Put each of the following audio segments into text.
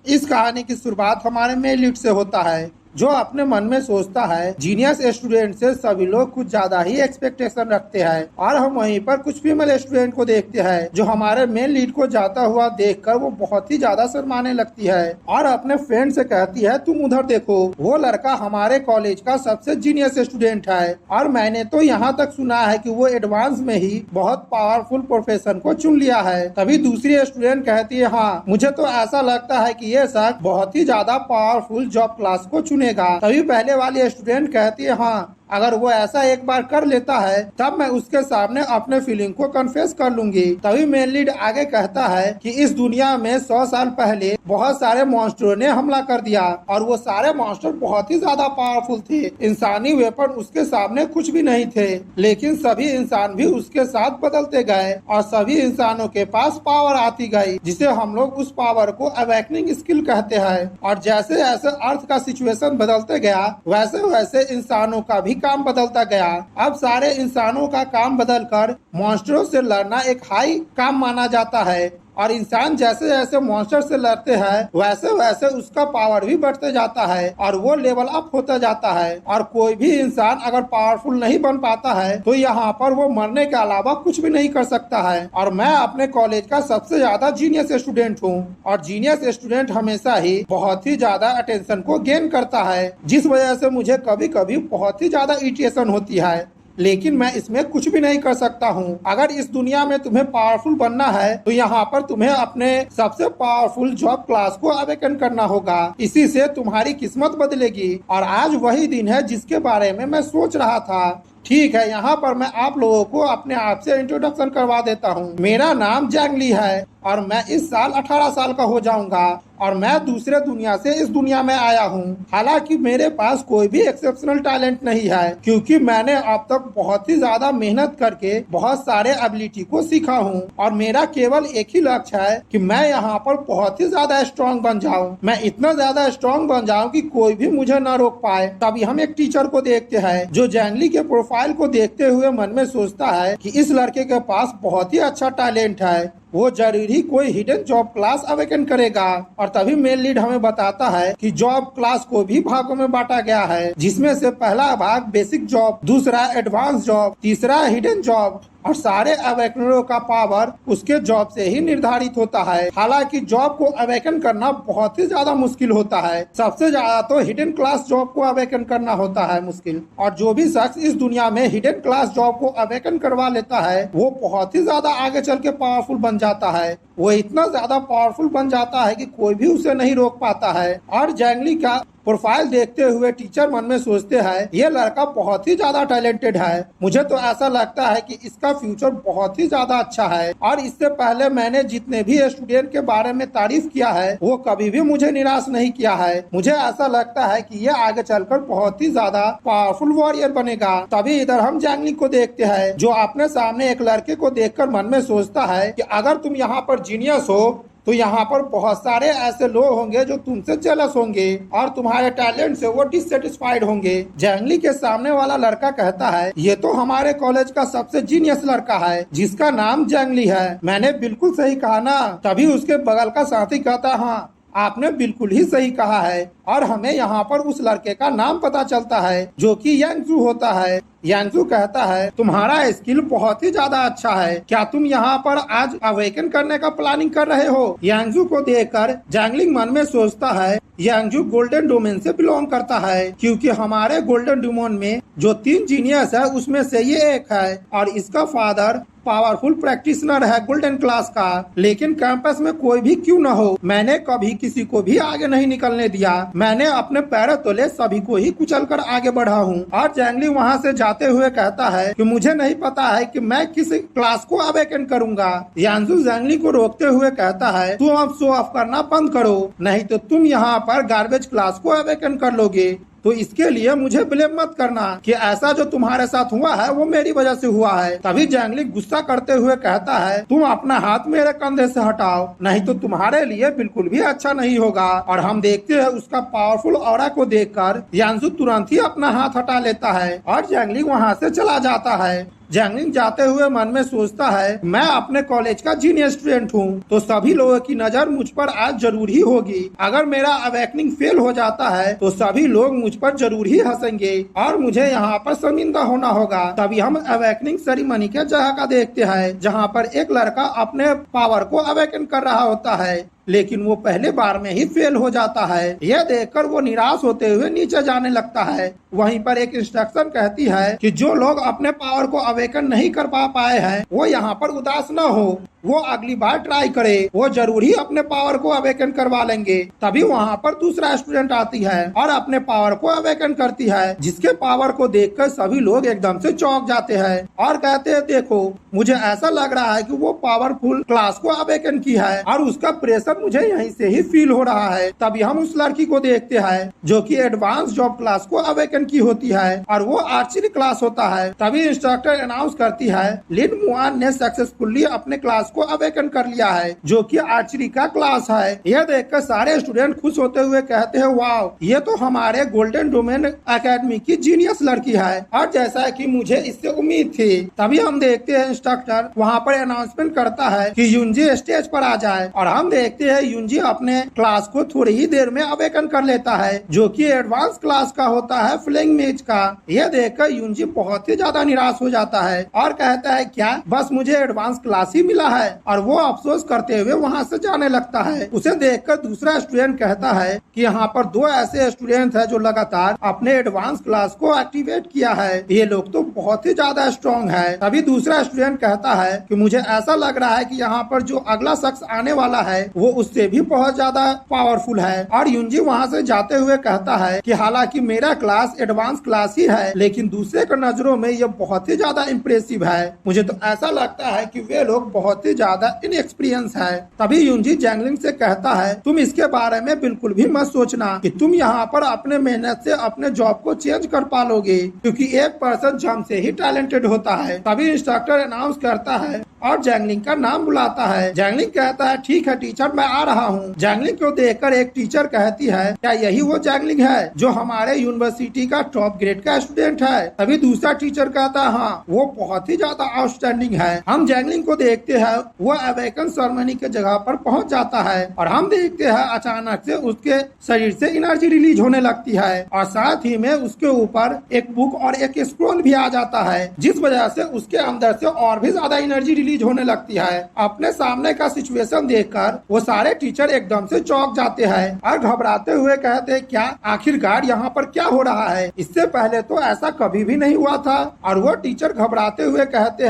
इस कहानी की शुरुआत हमारे मेन लीड से होता है, जो अपने मन में सोचता है जीनियस स्टूडेंट से सभी लोग कुछ ज्यादा ही एक्सपेक्टेशन रखते हैं। और हम वहीं पर कुछ फीमेल स्टूडेंट को देखते हैं जो हमारे मेन लीड को जाता हुआ देखकर वो बहुत ही ज्यादा शर्माने लगती है और अपने फ्रेंड से कहती है तुम उधर देखो, वो लड़का हमारे कॉलेज का सबसे जीनियस स्टूडेंट है और मैंने तो यहाँ तक सुना है कि वो एडवांस में ही बहुत पावरफुल प्रोफेशन को चुन लिया है। तभी दूसरी स्टूडेंट कहती है हाँ, मुझे तो ऐसा लगता है कि ये शख्स बहुत ही ज्यादा पावरफुल जॉब क्लास को चुनेगा। तभी पहले वाली स्टूडेंट कहती है हाँ, अगर वो ऐसा एक बार कर लेता है तब मैं उसके सामने अपने फीलिंग को कन्फेस कर लूंगी। तभी मेन लीड आगे कहता है कि इस दुनिया में 100 साल पहले बहुत सारे मॉन्स्टरों ने हमला कर दिया और वो सारे मॉन्स्टर बहुत ही ज्यादा पावरफुल थे। इंसानी वेपन उसके सामने कुछ भी नहीं थे, लेकिन सभी इंसान भी उसके साथ बदलते गए और सभी इंसानों के पास पावर आती गई, जिसे हम लोग उस पावर को अवेकनिंग स्किल कहते हैं। और जैसे जैसे अर्थ का सिचुएशन बदलते गया वैसे वैसे इंसानों का भी काम बदलता गया। अब सारे इंसानों का काम बदलकर मॉन्स्टरों से लड़ना एक हाई काम माना जाता है और इंसान जैसे जैसे मॉन्स्टर से लड़ते हैं वैसे वैसे उसका पावर भी बढ़ते जाता है और वो लेवल अप होता जाता है। और कोई भी इंसान अगर पावरफुल नहीं बन पाता है तो यहाँ पर वो मरने के अलावा कुछ भी नहीं कर सकता है। और मैं अपने कॉलेज का सबसे ज्यादा जीनियस स्टूडेंट हूँ और जीनियस स्टूडेंट हमेशा ही बहुत ही ज्यादा अटेंशन को गेन करता है, जिस वजह से मुझे कभी कभी बहुत ही ज्यादा इरिटेशन होती है, लेकिन मैं इसमें कुछ भी नहीं कर सकता हूँ। अगर इस दुनिया में तुम्हें पावरफुल बनना है तो यहाँ पर तुम्हें अपने सबसे पावरफुल जॉब क्लास को अवेकन करना होगा, इसी से तुम्हारी किस्मत बदलेगी। और आज वही दिन है जिसके बारे में मैं सोच रहा था। ठीक है, यहाँ पर मैं आप लोगों को अपने आप से इंट्रोडक्शन करवा देता हूँ। मेरा नाम जैंगली है और मैं इस साल 18 साल का हो जाऊंगा और मैं दूसरे दुनिया से इस दुनिया में आया हूँ। हालांकि मेरे पास कोई भी एक्सेप्शनल टैलेंट नहीं है, क्योंकि मैंने अब तक बहुत ही ज्यादा मेहनत करके बहुत सारे एबिलिटी को सीखा हूँ और मेरा केवल एक ही लक्ष्य है कि मैं यहाँ पर बहुत ही ज्यादा स्ट्रॉन्ग बन जाऊँ। मैं इतना ज्यादा स्ट्रॉन्ग बन जाऊँ कि कोई भी मुझे न रोक पाए। तभी हम एक टीचर को देखते हैं जो जैंगली के प्रोफाइल को देखते हुए मन में सोचता है कि इस लड़के के पास बहुत ही अच्छा टैलेंट है, वो जरूरी कोई हिडन जॉब क्लास अवेकन करेगा। और तभी मेन लीड हमें बताता है कि जॉब क्लास को भी भागों में बांटा गया है, जिसमें से पहला भाग बेसिक जॉब, दूसरा एडवांस जॉब, तीसरा हिडन जॉब और सारे अवेकनरों का पावर उसके जॉब से ही निर्धारित होता है। हालांकि जॉब को अवेकन करना बहुत ही ज्यादा मुश्किल होता है, सबसे ज्यादा तो हिडन क्लास जॉब को अवेकन करना होता है मुश्किल। और जो भी शख्स इस दुनिया में हिडन क्लास जॉब को अवेकन करवा लेता है वो बहुत ही ज्यादा आगे चल के पावरफुल बन जाता है। वो इतना ज्यादा पावरफुल बन जाता है कि कोई भी उसे नहीं रोक पाता है। और जैंगली का प्रोफाइल देखते हुए टीचर मन में सोचते हैं ये लड़का बहुत ही ज्यादा टैलेंटेड है, मुझे तो ऐसा लगता है कि इसका फ्यूचर बहुत ही ज्यादा अच्छा है। और इससे पहले मैंने जितने भी स्टूडेंट के बारे में तारीफ किया है वो कभी भी मुझे निराश नहीं किया है। मुझे ऐसा लगता है कि ये आगे चलकर बहुत ही ज्यादा पावरफुल वॉरियर बनेगा। तभी इधर हम जैंगली को देखते हैं जो अपने सामने एक लड़के को देखकर मन में सोचता है कि अगर तुम यहाँ पर जीनियस हो तो यहाँ पर बहुत सारे ऐसे लोग होंगे जो तुमसे जेलस होंगे और तुम्हारे टैलेंट से वो डिससेटिस्फाइड होंगे। जैंगली के सामने वाला लड़का कहता है ये तो हमारे कॉलेज का सबसे जीनियस लड़का है जिसका नाम जैंगली है। मैंने बिल्कुल सही कहा ना? तभी उसके बगल का साथी कहता है हाँ, आपने बिल्कुल ही सही कहा है। और हमें यहाँ पर उस लड़के का नाम पता चलता है जो कि यांगजू होता है। यांगजू कहता है तुम्हारा स्किल बहुत ही ज्यादा अच्छा है, क्या तुम यहाँ पर आज अवेकन करने का प्लानिंग कर रहे हो? यांगजू को देखकर जैंगलिंग मन में सोचता है यांगजू गोल्डन डोमेन से बिलोंग करता है, क्योंकि हमारे गोल्डन डोमेन में जो 3 जीनियस है उसमें से ये एक है और इसका फादर पावरफुल प्रैक्टिशनर है गोल्डन क्लास का। लेकिन कैंपस में कोई भी क्यों न हो, मैंने कभी किसी को भी आगे नहीं निकलने दिया। मैंने अपने पैरों तले सभी को ही कुचल कर आगे बढ़ा हूँ। और जैंगली वहाँ से जाते हुए कहता है कि मुझे नहीं पता है कि मैं किस क्लास को अवेकन करूंगा। यांगजू जैंगली को रोकते हुए कहता है तुम अब शो ऑफ करना बंद करो, नहीं तो तुम यहाँ पर गार्बेज क्लास को अवेकन कर लोगे। तो इसके लिए मुझे ब्लेम मत करना कि ऐसा जो तुम्हारे साथ हुआ है वो मेरी वजह से हुआ है। तभी जैंगली गुस्सा करते हुए कहता है तुम अपना हाथ मेरे कंधे से हटाओ, नहीं तो तुम्हारे लिए बिल्कुल भी अच्छा नहीं होगा। और हम देखते हैं उसका पावरफुल ऑरा को देखकर यांगजू तुरंत ही अपना हाथ हटा लेता है और जैंगली वहाँ से चला जाता है। जैंगलिंग जाते हुए मन में सोचता है, मैं अपने कॉलेज का जीनियस स्टूडेंट हूँ, तो सभी लोगों की नजर मुझ पर आज जरूर ही होगी। अगर मेरा अवेकनिंग फेल हो जाता है तो सभी लोग मुझ पर जरूर ही हंसेंगे और मुझे यहाँ पर शर्मिंदा होना होगा। तभी हम अवेकनिंग सेरेमनी के जगह का देखते हैं, जहाँ पर एक लड़का अपने पावर को अवेकन कर रहा होता है, लेकिन वो पहले बार में ही फेल हो जाता है। यह देखकर वो निराश होते हुए नीचे जाने लगता है। वहीं पर एक इंस्ट्रक्शन कहती है कि जो लोग अपने पावर को अवेकन नहीं कर पाए हैं वो यहाँ पर उदास न हो, वो अगली बार ट्राई करे, वो जरूर ही अपने पावर को अवेकन करवा लेंगे। तभी वहाँ पर दूसरा स्टूडेंट आती है और अपने पावर को अवेकन करती है, जिसके पावर को देखकर सभी लोग एकदम से चौंक जाते हैं और कहते हैं, देखो मुझे ऐसा लग रहा है कि वो पावरफुल क्लास को अवेकन की है और उसका प्रेशर मुझे यहीं से ही फील हो रहा है। तभी हम उस लड़की को देखते हैं जो कि एडवांस जॉब क्लास को अवेकन की होती है और वो आर्चरी क्लास होता है। तभी इंस्ट्रक्टर अनाउंस करती है, लिन मुआन ने सक्सेसफुली अपने क्लास को अवेकन कर लिया है, जो कि आर्चरी का क्लास है। यह देखकर सारे स्टूडेंट खुश होते हुए कहते हैं, वाव, ये तो हमारे गोल्डन डोमेन एकेडमी की जीनियस लड़की है और जैसा कि मुझे इससे उम्मीद थी। तभी हम देखते हैं इंस्ट्रक्टर वहाँ पर अनाउंसमेंट करता है कि युंजी स्टेज पर आ जाए और हम देखते हैं युंजी अपने क्लास को थोड़ी ही देर में अवेकन कर लेता है, जो कि एडवांस क्लास का होता है, फ्लेइंग मेज का। यह देखकर युंजी बहुत ही ज्यादा निराश हो जाता है और कहता है, क्या बस मुझे एडवांस क्लास ही मिला है? और वो अफसोस करते हुए वहाँ से जाने लगता है। उसे देखकर दूसरा स्टूडेंट कहता है कि यहाँ पर दो ऐसे स्टूडेंट हैं जो लगातार अपने एडवांस क्लास को एक्टिवेट किया है, ये लोग तो बहुत ही ज्यादा स्ट्रॉन्ग है। तभी दूसरा स्टूडेंट कहता है कि मुझे ऐसा लग रहा है कि यहाँ पर जो अगला शख्स आने वाला है वो उससे भी बहुत ज्यादा पावरफुल है। और युंजी वहाँ से जाते हुए कहता है कि हालांकि मेरा क्लास एडवांस क्लास ही है, लेकिन दूसरे के नजरों में ये बहुत ही ज्यादा इम्प्रेसिव है। मुझे तो ऐसा लगता है कि वे लोग बहुत ही ज्यादा इनएक्सपीरियंस है। तभी युंजी जैंगलिंग से कहता है, तुम इसके बारे में बिल्कुल भी मत सोचना कि तुम यहाँ पर अपने मेहनत से अपने जॉब को चेंज कर पालोगे, क्योंकि एक पर्सन जम से ही टैलेंटेड होता है। तभी इंस्ट्रक्टर अनाउंस करता है और जैंगलिंग का नाम बुलाता है। जैंगलिंग कहता है, ठीक है टीचर, मैं आ रहा हूँ। जैंगलिंग को देखकर एक टीचर कहती है, क्या यही वो जैंगलिंग है जो हमारे यूनिवर्सिटी का टॉप ग्रेड का स्टूडेंट है? तभी दूसरा टीचर कहता है, हाँ, वो बहुत ही ज्यादा आउटस्टैंडिंग है। हम जैंगलिंग को देखते हैं, वो अवेकन सेरेमनी के जगह पर पहुंच जाता है और हम देखते हैं अचानक से उसके शरीर से एनर्जी रिलीज होने लगती है और साथ ही में उसके ऊपर एक बुक और एक स्क्रोल भी आ जाता है, जिस वजह से उसके अंदर से और भी ज्यादा एनर्जी रिलीज होने लगती है। अपने सामने का सिचुएशन देखकर वो सारे टीचर एकदम से चौंक जाते हैं और घबराते हुए कहते हैं, क्या आखिरकार यहाँ पर क्या हो रहा है? इससे पहले तो ऐसा कभी भी नहीं हुआ था। और वो टीचर घबराते हुए कहते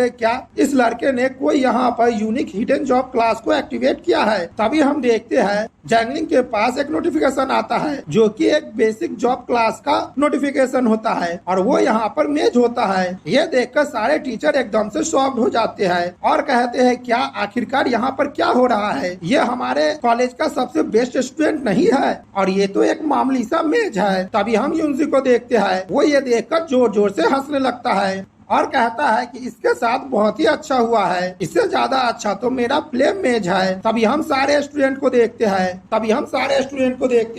हैं, क्या इस लड़के ने कोई यहाँ पर यूनिक हिडन जॉब क्लास को एक्टिवेट किया है? तभी हम देखते हैं जैंगलिंग के पास एक नोटिफिकेशन आता है, जो कि एक बेसिक जॉब क्लास का नोटिफिकेशन होता है और वो यहाँ पर मेज होता है। ये देखकर सारे टीचर एकदम से शॉक्ड हो जाते हैं और कहते हैं, क्या आखिरकार यहाँ पर क्या हो रहा है? ये हमारे कॉलेज का सबसे बेस्ट स्टूडेंट नहीं है और ये तो एक मामूली सा मेज है। तभी हम युंजी को देखते हैं, वो ये देखकर जोर जोर से हंसने लगता है और कहता है कि इसके साथ बहुत ही अच्छा हुआ है, इससे ज्यादा अच्छा तो मेरा फ्लेम मेज है। तभी हम सारे स्टूडेंट को देखते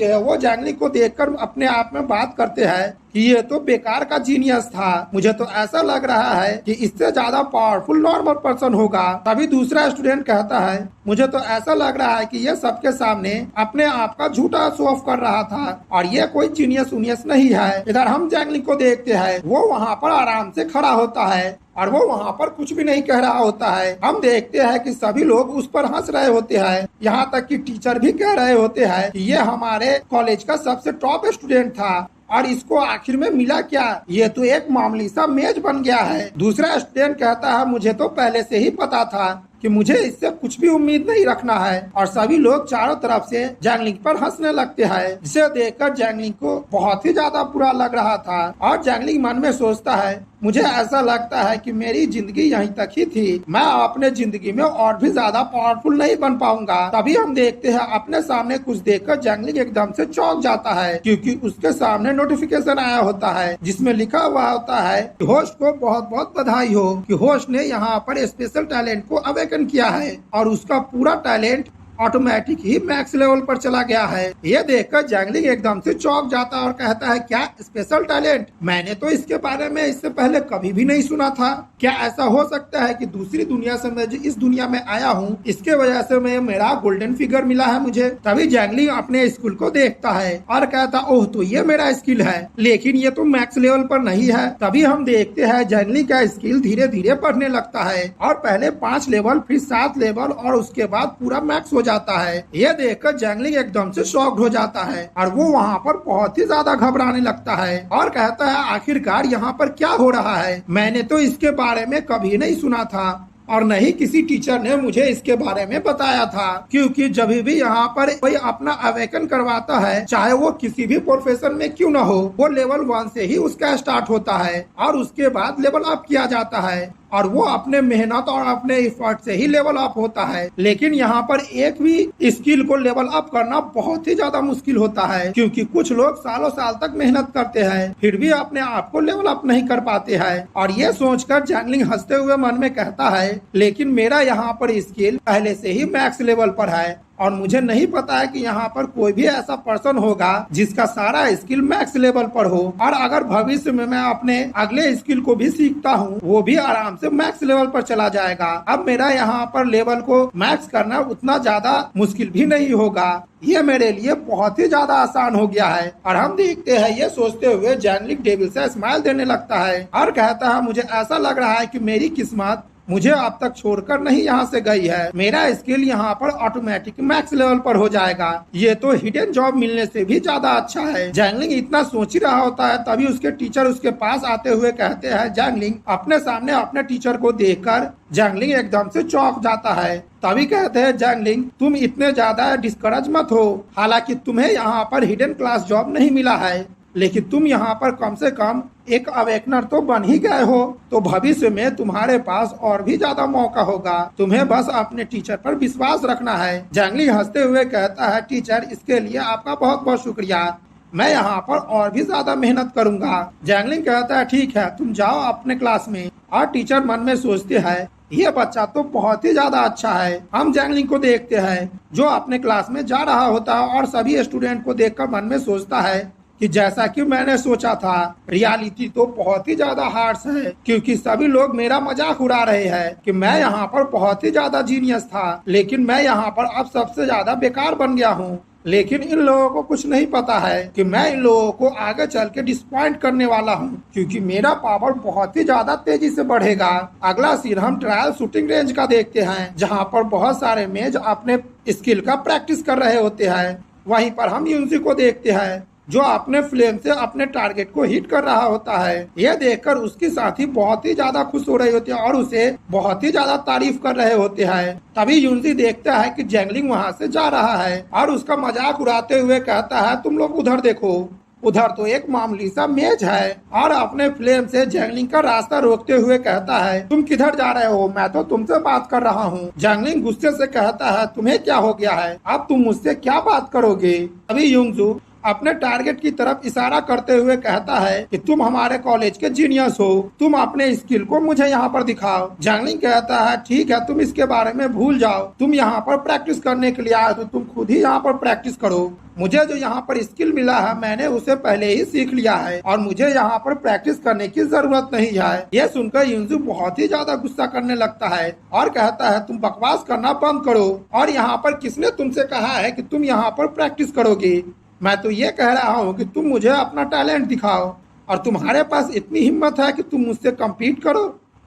हैं, वो जैंगलिंग को देखकर अपने आप में बात करते हैं कि ये तो बेकार का जीनियस था, मुझे तो ऐसा लग रहा है कि इससे ज्यादा पावरफुल नॉर्मल पर्सन होगा। तभी दूसरा स्टूडेंट कहता है, मुझे तो ऐसा लग रहा है कि ये सबके सामने अपने आप का झूठा शो ऑफ कर रहा था और ये कोई जीनियस उनियस नहीं है। इधर हम जैंगलिंग को देखते हैं, वो वहाँ पर आराम से खड़ा होता है और वो वहाँ पर कुछ भी नहीं कह रहा होता है। हम देखते हैं कि सभी लोग उस पर हंस रहे होते हैं, यहाँ तक कि टीचर भी कह रहे होते हैं कि ये हमारे कॉलेज का सबसे टॉप स्टूडेंट था और इसको आखिर में मिला क्या? ये तो एक मामूली सा मेज बन गया है। दूसरा स्टूडेंट कहता है, मुझे तो पहले से ही पता था कि मुझे इससे कुछ भी उम्मीद नहीं रखना है। और सभी लोग चारों तरफ से जैंगलिंग पर हंसने लगते हैं, जिसे देखकर जैंगलिंग को बहुत ही ज्यादा बुरा लग रहा था और जैंगलिंग मन में सोचता है, मुझे ऐसा लगता है कि मेरी जिंदगी यहीं तक ही थी, मैं अपने जिंदगी में और भी ज्यादा पावरफुल नहीं बन पाऊंगा। तभी हम देखते हैं अपने सामने कुछ देखकर जैंगलिंग एकदम से चौंक जाता है, क्योंकि उसके सामने नोटिफिकेशन आया होता है जिसमें लिखा हुआ होता है कि होस्ट को बहुत बहुत बधाई हो कि होस्ट ने यहाँ पर स्पेशल टैलेंट को अवेकन किया है और उसका पूरा टैलेंट ऑटोमेटिक ही मैक्स लेवल पर चला गया है। ये देखकर जैंगलिंग एकदम से चौंक जाता है और कहता है, क्या स्पेशल टैलेंट? मैंने तो इसके बारे में इससे पहले कभी भी नहीं सुना था। क्या ऐसा हो सकता है कि दूसरी दुनिया से मैं जो इस दुनिया में आया हूँ इसके वजह से मैं मेरा गोल्डन फिगर मिला है मुझे? तभी जैंगलिंग अपने स्किल को देखता है और कहता, ओह तो ये मेरा स्किल है, लेकिन ये तो मैक्स लेवल पर नहीं है। तभी हम देखते हैं जैंगलिंग का स्किल धीरे धीरे बढ़ने लगता है और पहले 5 लेवल, फिर 7 लेवल और उसके बाद पूरा मैक्स हो जाता है। ये देखकर जैंगलिंग एकदम से शॉक्ड हो जाता है और वो वहाँ पर बहुत ही ज्यादा घबराने लगता है और कहता है, आखिरकार यहाँ पर क्या हो रहा है? मैंने तो इसके बारे में कभी नहीं सुना था और नहीं किसी टीचर ने मुझे इसके बारे में बताया था, क्योंकि जब भी यहाँ पर कोई अपना अवेकन करवाता है, चाहे वो किसी भी प्रोफेशन में क्यों न हो, वो लेवल 1 से ही उसका स्टार्ट होता है और उसके बाद लेवल अप किया जाता है और वो अपने मेहनत और अपने एफर्ट से ही लेवल अप होता है। लेकिन यहाँ पर एक भी स्किल को लेवल अप करना बहुत ही ज्यादा मुश्किल होता है, क्योंकि कुछ लोग सालों साल तक मेहनत करते हैं फिर भी अपने आप को लेवल अप नहीं कर पाते हैं। और ये सोचकर जैंगलिंग हंसते हुए मन में कहता है, लेकिन मेरा यहाँ पर स्किल पहले से ही मैक्स लेवल पर है और मुझे नहीं पता है कि यहाँ पर कोई भी ऐसा पर्सन होगा जिसका सारा स्किल मैक्स लेवल पर हो, और अगर भविष्य में मैं अपने अगले स्किल को भी सीखता हूँ वो भी आराम से मैक्स लेवल पर चला जाएगा। अब मेरा यहाँ पर लेवल को मैक्स करना उतना ज्यादा मुश्किल भी नहीं होगा, ये मेरे लिए बहुत ही ज्यादा आसान हो गया है। और हम देखते हैं ये सोचते हुए जैंगलिंग डेविल से स्माइल देने लगता है और कहता है, मुझे ऐसा लग रहा है कि मेरी किस्मत मुझे अब तक छोड़कर नहीं यहाँ से गई है। मेरा स्किल यहाँ पर ऑटोमेटिक मैक्स लेवल पर हो जाएगा। ये तो हिडन जॉब मिलने से भी ज्यादा अच्छा है। जैंगलिंग इतना सोच ही रहा होता है तभी उसके टीचर उसके पास आते हुए कहते हैं, जैंगलिंग अपने सामने अपने टीचर को देखकर जैंगलिंग एकदम से चौंक जाता है। तभी कहते हैं, जैंगलिंग तुम इतने ज्यादा डिस्करेज मत हो, हालांकि तुम्हें यहाँ पर हिडन क्लास जॉब नहीं मिला है, लेकिन तुम यहाँ पर कम से कम एक अवेकनर तो बन ही गए हो, तो भविष्य में तुम्हारे पास और भी ज्यादा मौका होगा। तुम्हें बस अपने टीचर पर विश्वास रखना है। जैंगलिंग हंसते हुए कहता है, टीचर इसके लिए आपका बहुत बहुत शुक्रिया, मैं यहाँ पर और भी ज्यादा मेहनत करूंगा। जैंगलिंग कहता है, ठीक है तुम जाओ अपने क्लास में। और टीचर मन में सोचते हैं, ये बच्चा तो बहुत ही ज्यादा अच्छा है। हम जैंगलिंग को देखते हैं जो अपने क्लास में जा रहा होता है और सभी स्टूडेंट को देखकर मन में सोचता है कि जैसा कि मैंने सोचा था, रियलिटी तो बहुत ही ज्यादा हार्श है, क्योंकि सभी लोग मेरा मजाक उड़ा रहे हैं कि मैं यहाँ पर बहुत ही ज्यादा जीनियस था, लेकिन मैं यहाँ पर अब सबसे ज्यादा बेकार बन गया हूँ। लेकिन इन लोगों को कुछ नहीं पता है कि मैं इन लोगों को आगे चल के डिसपॉइंट करने वाला हूँ, क्योंकि मेरा पावर बहुत ही ज्यादा तेजी से बढ़ेगा। अगला सीन हम ट्रायल शूटिंग रेंज का देखते हैं, जहाँ पर बहुत सारे मेज अपने स्किल का प्रैक्टिस कर रहे होते हैं। वहीं पर हम यूनसी को देखते हैं जो अपने फ्लेम से अपने टारगेट को हिट कर रहा होता है। यह देखकर उसकी साथी बहुत ही ज्यादा खुश हो रही होती है और उसे बहुत ही ज्यादा तारीफ कर रहे होते हैं। तभी यूनसी देखता है कि जैंगलिंग वहां से जा रहा है और उसका मजाक उड़ाते हुए कहता है, तुम लोग उधर देखो, उधर तो एक मामूली सा मेज है। और अपने फ्लेम से जैंगलिंग का रास्ता रोकते हुए कहता है, तुम किधर जा रहे हो? मैं तो तुमसे बात कर रहा हूँ। जैंगलिंग गुस्से से कहता है, तुम्हें क्या हो गया है? अब तुम मुझसे क्या बात करोगे? तभी यूनसू अपने टारगेट की तरफ इशारा करते हुए कहता है कि तुम हमारे कॉलेज के जीनियस हो, तुम अपने स्किल को मुझे यहाँ पर दिखाओ। जैंगलिंग कहता है, ठीक है तुम इसके बारे में भूल जाओ, तुम यहाँ पर प्रैक्टिस करने के लिए आए तो तुम खुद ही यहाँ पर प्रैक्टिस करो। मुझे जो यहाँ पर स्किल मिला है मैंने उसे पहले ही सीख लिया है और मुझे यहाँ पर प्रैक्टिस करने की जरूरत नहीं है। यह सुनकर यूनसू बहुत ही ज्यादा गुस्सा करने लगता है और कहता है, तुम बकवास करना बंद करो, और यहाँ पर किसने तुमसे कहा है कि तुम यहाँ पर प्रैक्टिस करोगे? मैं तो ये कह रहा हूँ कि तुम मुझे अपना टैलेंट दिखाओ, और तुम्हारे पास इतनी हिम्मत है कि तुम मुझसे कम्पीट करो।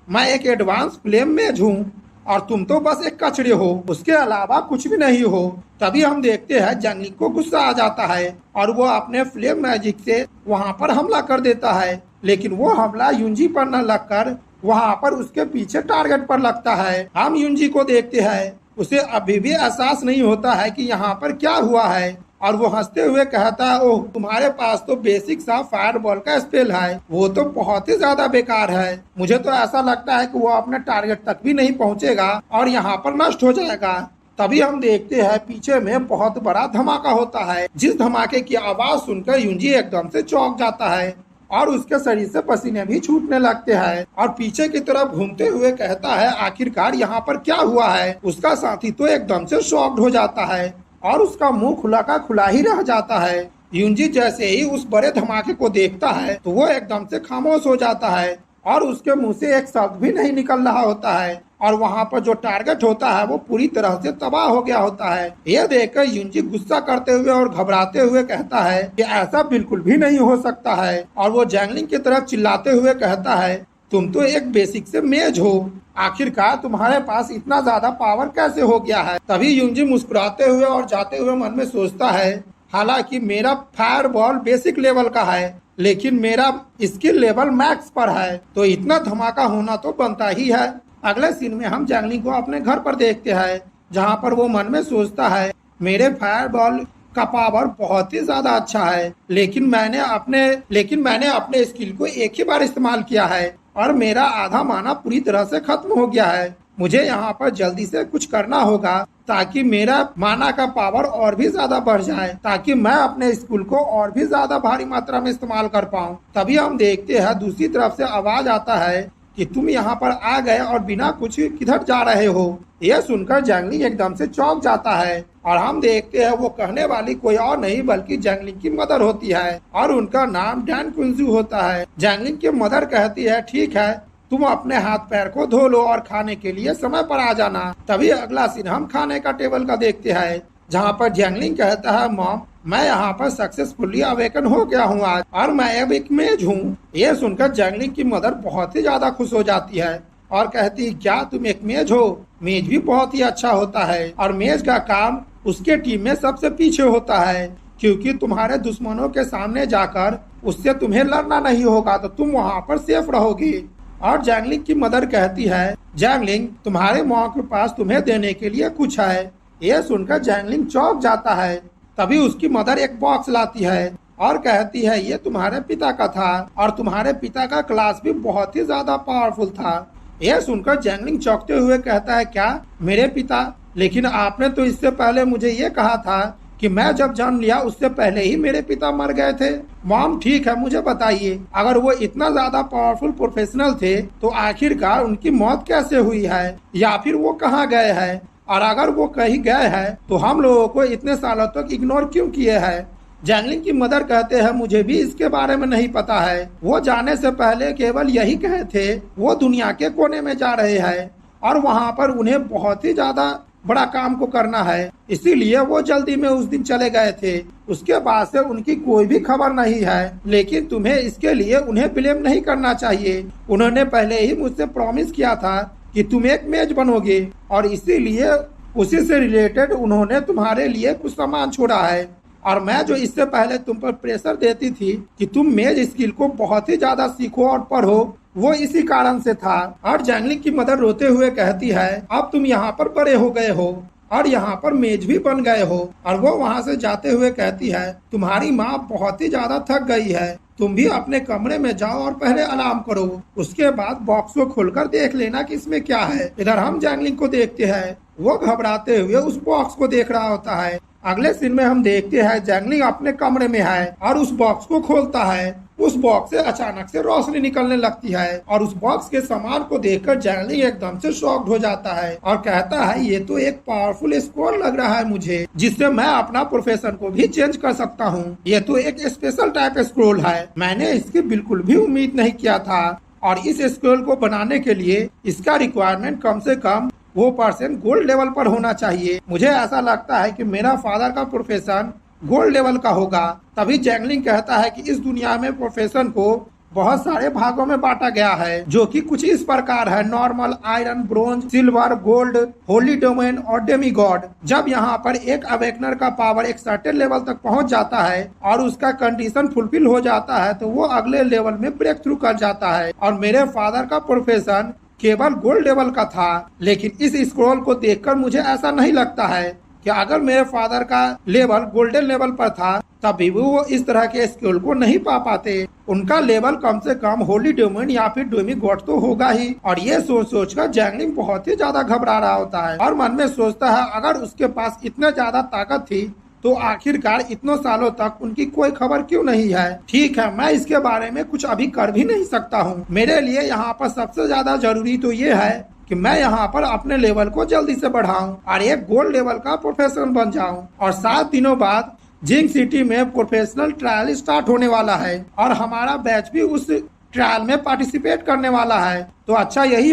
मैं एक एडवांस फ्लेम मेज हूँ और तुम तो बस एक कचड़े हो, उसके अलावा कुछ भी नहीं हो। तभी हम देखते हैं जैंगलिंग को गुस्सा आ जाता है और वो अपने फ्लेम मैजिक से वहाँ पर हमला कर देता है, लेकिन वो हमला यूनजी पर न लगकर वहाँ पर उसके पीछे टारगेट पर लगता है। हम यूनजी को देखते हैं, उसे अभी भी एहसास नहीं होता है कि यहाँ पर क्या हुआ है, और वो हंसते हुए कहता है, ओह तुम्हारे पास तो बेसिक सा फायर बॉल का स्पेल है, वो तो बहुत ही ज्यादा बेकार है। मुझे तो ऐसा लगता है कि वो अपने टारगेट तक भी नहीं पहुंचेगा और यहाँ पर नष्ट हो जाएगा। तभी हम देखते हैं पीछे में बहुत बड़ा धमाका होता है, जिस धमाके की आवाज सुनकर यूनजी एकदम से चौंक जाता है और उसके शरीर से पसीने भी छूटने लगते हैं और पीछे की तरफ घूमते हुए कहता है आखिरकार यहाँ पर क्या हुआ है। उसका साथी तो एकदम से शॉक्ड हो जाता है और उसका मुंह खुला का खुला ही रह जाता है। युंजी जैसे ही उस बड़े धमाके को देखता है तो वो एकदम से खामोश हो जाता है और उसके मुंह से एक शब्द भी नहीं निकल रहा होता है और वहाँ पर जो टारगेट होता है वो पूरी तरह से तबाह हो गया होता है। यह देखकर युंजी गुस्सा करते हुए और घबराते हुए कहता है कि ऐसा बिल्कुल भी नहीं हो सकता है और वो जैंगलिंग की तरफ चिल्लाते हुए कहता है तुम तो एक बेसिक से मेज हो, आखिरकार तुम्हारे पास इतना ज्यादा पावर कैसे हो गया है। तभी युंजी मुस्कुराते हुए और जाते हुए मन में सोचता है हालांकि मेरा फायर बॉल बेसिक लेवल का है लेकिन मेरा स्किल लेवल मैक्स पर है तो इतना धमाका होना तो बनता ही है। अगले सीन में हम जैंगलिंग को अपने घर पर देखते हैं जहां पर वो मन में सोचता है मेरे फायर बॉल का पावर बहुत ही ज्यादा अच्छा है लेकिन मैंने अपने स्किल को एक ही बार इस्तेमाल किया है और मेरा आधा माना पूरी तरह से खत्म हो गया है। मुझे यहाँ पर जल्दी से कुछ करना होगा ताकि मेरा माना का पावर और भी ज्यादा बढ़ जाए ताकि मैं अपने स्किल को और भी ज्यादा भारी मात्रा में इस्तेमाल कर पाऊँ। तभी हम देखते हैं दूसरी तरफ से आवाज आता है कि तुम यहाँ पर आ गए और बिना कुछ किधर जा रहे हो। यह सुनकर जैंगलिंग एकदम से चौंक जाता है और हम देखते हैं वो कहने वाली कोई और नहीं बल्कि जैंगलिंग की मदर होती है और उनका नाम डैन कुंजू होता है। जैंगलिंग की मदर कहती है ठीक है तुम अपने हाथ पैर को धो लो और खाने के लिए समय पर आ जाना। तभी अगला सीन हम खाने का टेबल का देखते हैं जहाँ पर जैंगलिंग कहता है मॉम मैं यहाँ पर सक्सेसफुली अवेकन हो गया हूँ आज और मैं अब एक मेज हूँ। यह सुनकर जैंगलिंग की मदर बहुत ही ज्यादा खुश हो जाती है और कहती है क्या तुम एक मेज हो। मेज भी बहुत ही अच्छा होता है और मेज का काम उसके टीम में सबसे पीछे होता है क्योंकि तुम्हारे दुश्मनों के सामने जाकर उससे तुम्हें लड़ना नहीं होगा तो तुम वहाँ पर सेफ रहोगी। और जैंगलिंग की मदर कहती है जैंगलिंग तुम्हारे माँ के पास तुम्हें देने के लिए कुछ है। यह सुनकर जैंगलिंग चौंक जाता है। तभी उसकी मदर एक बॉक्स लाती है और कहती है ये तुम्हारे पिता का था और तुम्हारे पिता का क्लास भी बहुत ही ज्यादा पावरफुल था। यह सुनकर जैंगलिंग चौंकते हुए कहता है क्या मेरे पिता, लेकिन आपने तो इससे पहले मुझे ये कहा था कि मैं जब जन्म लिया उससे पहले ही मेरे पिता मर गए थे। मॉम ठीक है मुझे बताइए अगर वो इतना ज्यादा पावरफुल प्रोफेशनल थे तो आखिरकार उनकी मौत कैसे हुई है या फिर वो कहाँ गए हैं और अगर वो कहीं गए हैं तो हम लोगों को इतने सालों तक इग्नोर क्यों किए हैं। जैंगलिंग की मदर कहते हैं मुझे भी इसके बारे में नहीं पता है। वो जाने से पहले केवल यही कहे थे वो दुनिया के कोने में जा रहे हैं और वहाँ पर उन्हें बहुत ही ज्यादा बड़ा काम को करना है इसीलिए वो जल्दी में उस दिन चले गए थे। उसके बाद से उनकी कोई भी खबर नहीं है लेकिन तुम्हें इसके लिए उन्हें ब्लेम नहीं करना चाहिए। उन्होंने पहले ही मुझसे प्रॉमिस किया था कि तुम एक मेज बनोगे और इसीलिए उसी से रिलेटेड उन्होंने तुम्हारे लिए कुछ सामान छोड़ा है और मैं जो इससे पहले तुम पर प्रेशर देती थी कि तुम मेज स्किल को बहुत ही ज्यादा सीखो और पढ़ो वो इसी कारण से था। और जैंगलिंग की मदर रोते हुए कहती है अब तुम यहाँ पर बड़े हो गए हो और यहाँ पर मेज भी बन गए हो। और वो वहाँ से जाते हुए कहती है तुम्हारी माँ बहुत ही ज्यादा थक गई है, तुम भी अपने कमरे में जाओ और पहले आराम करो, उसके बाद बॉक्स को खोलकर देख लेना कि इसमें क्या है। इधर हम जैंगलिंग को देखते हैं वो घबराते हुए उस बॉक्स को देख रहा होता है। अगले सीन में हम देखते हैं जैंगलिंग अपने कमरे में है और उस बॉक्स को खोलता है। उस बॉक्स से अचानक से रोशनी निकलने लगती है और उस बॉक्स के सामान को देखकर जैंगलिंग एकदम से शॉक्ड हो जाता है और कहता है ये तो एक पावरफुल स्क्रॉल लग रहा है मुझे जिससे मैं अपना प्रोफेशन को भी चेंज कर सकता हूँ। ये तो एक स्पेशल टाइप स्क्रॉल है, मैंने इसकी बिल्कुल भी उम्मीद नहीं किया था और इस स्क्रॉल को बनाने के लिए इसका रिक्वायरमेंट कम से कम वो % गोल्ड लेवल पर होना चाहिए। मुझे ऐसा लगता है कि मेरा फादर का प्रोफेशन गोल्ड लेवल का होगा। तभी जैंगलिंग कहता है कि इस दुनिया में प्रोफेशन को बहुत सारे भागों में बांटा गया है जो कि कुछ इस प्रकार है normal, iron, bronze, silver, gold, Holi domain और डेमी गॉड। जब यहाँ पर एक अवेकनर का पावर एक सर्टेन लेवल तक पहुँच जाता है और उसका कंडीशन फुलफिल हो जाता है तो वो अगले लेवल में ब्रेक थ्रू कर जाता है और मेरे फादर का प्रोफेशन केवल गोल्ड लेवल का था। लेकिन इस स्क्रॉल को देखकर मुझे ऐसा नहीं लगता है कि अगर मेरे फादर का लेवल गोल्डन लेवल पर था तभी वो इस तरह के स्क्रॉल को नहीं पा पाते। उनका लेवल कम से कम होली डोमेन या फिर डेमी गॉड तो होगा ही। और ये सोच कर जैंगलिंग बहुत ही ज्यादा घबरा रहा होता है और मन में सोचता है अगर उसके पास इतना ज्यादा ताकत थी तो आखिरकार इतनों सालों तक उनकी कोई खबर क्यों नहीं है। ठीक है, मैं इसके बारे में कुछ अभी कर भी नहीं सकता हूँ। मेरे लिए यहाँ पर सबसे ज्यादा जरूरी तो ये है कि मैं यहाँ पर अपने लेवल को जल्दी से बढ़ाऊं और एक गोल्ड लेवल का प्रोफेशनल बन जाऊं। और 7 दिनों बाद जिंक सिटी में प्रोफेशनल ट्रायल स्टार्ट होने वाला है और हमारा बैच भी उस ट्रायल में पार्टिसिपेट करने वाला है। तो अच्छा यही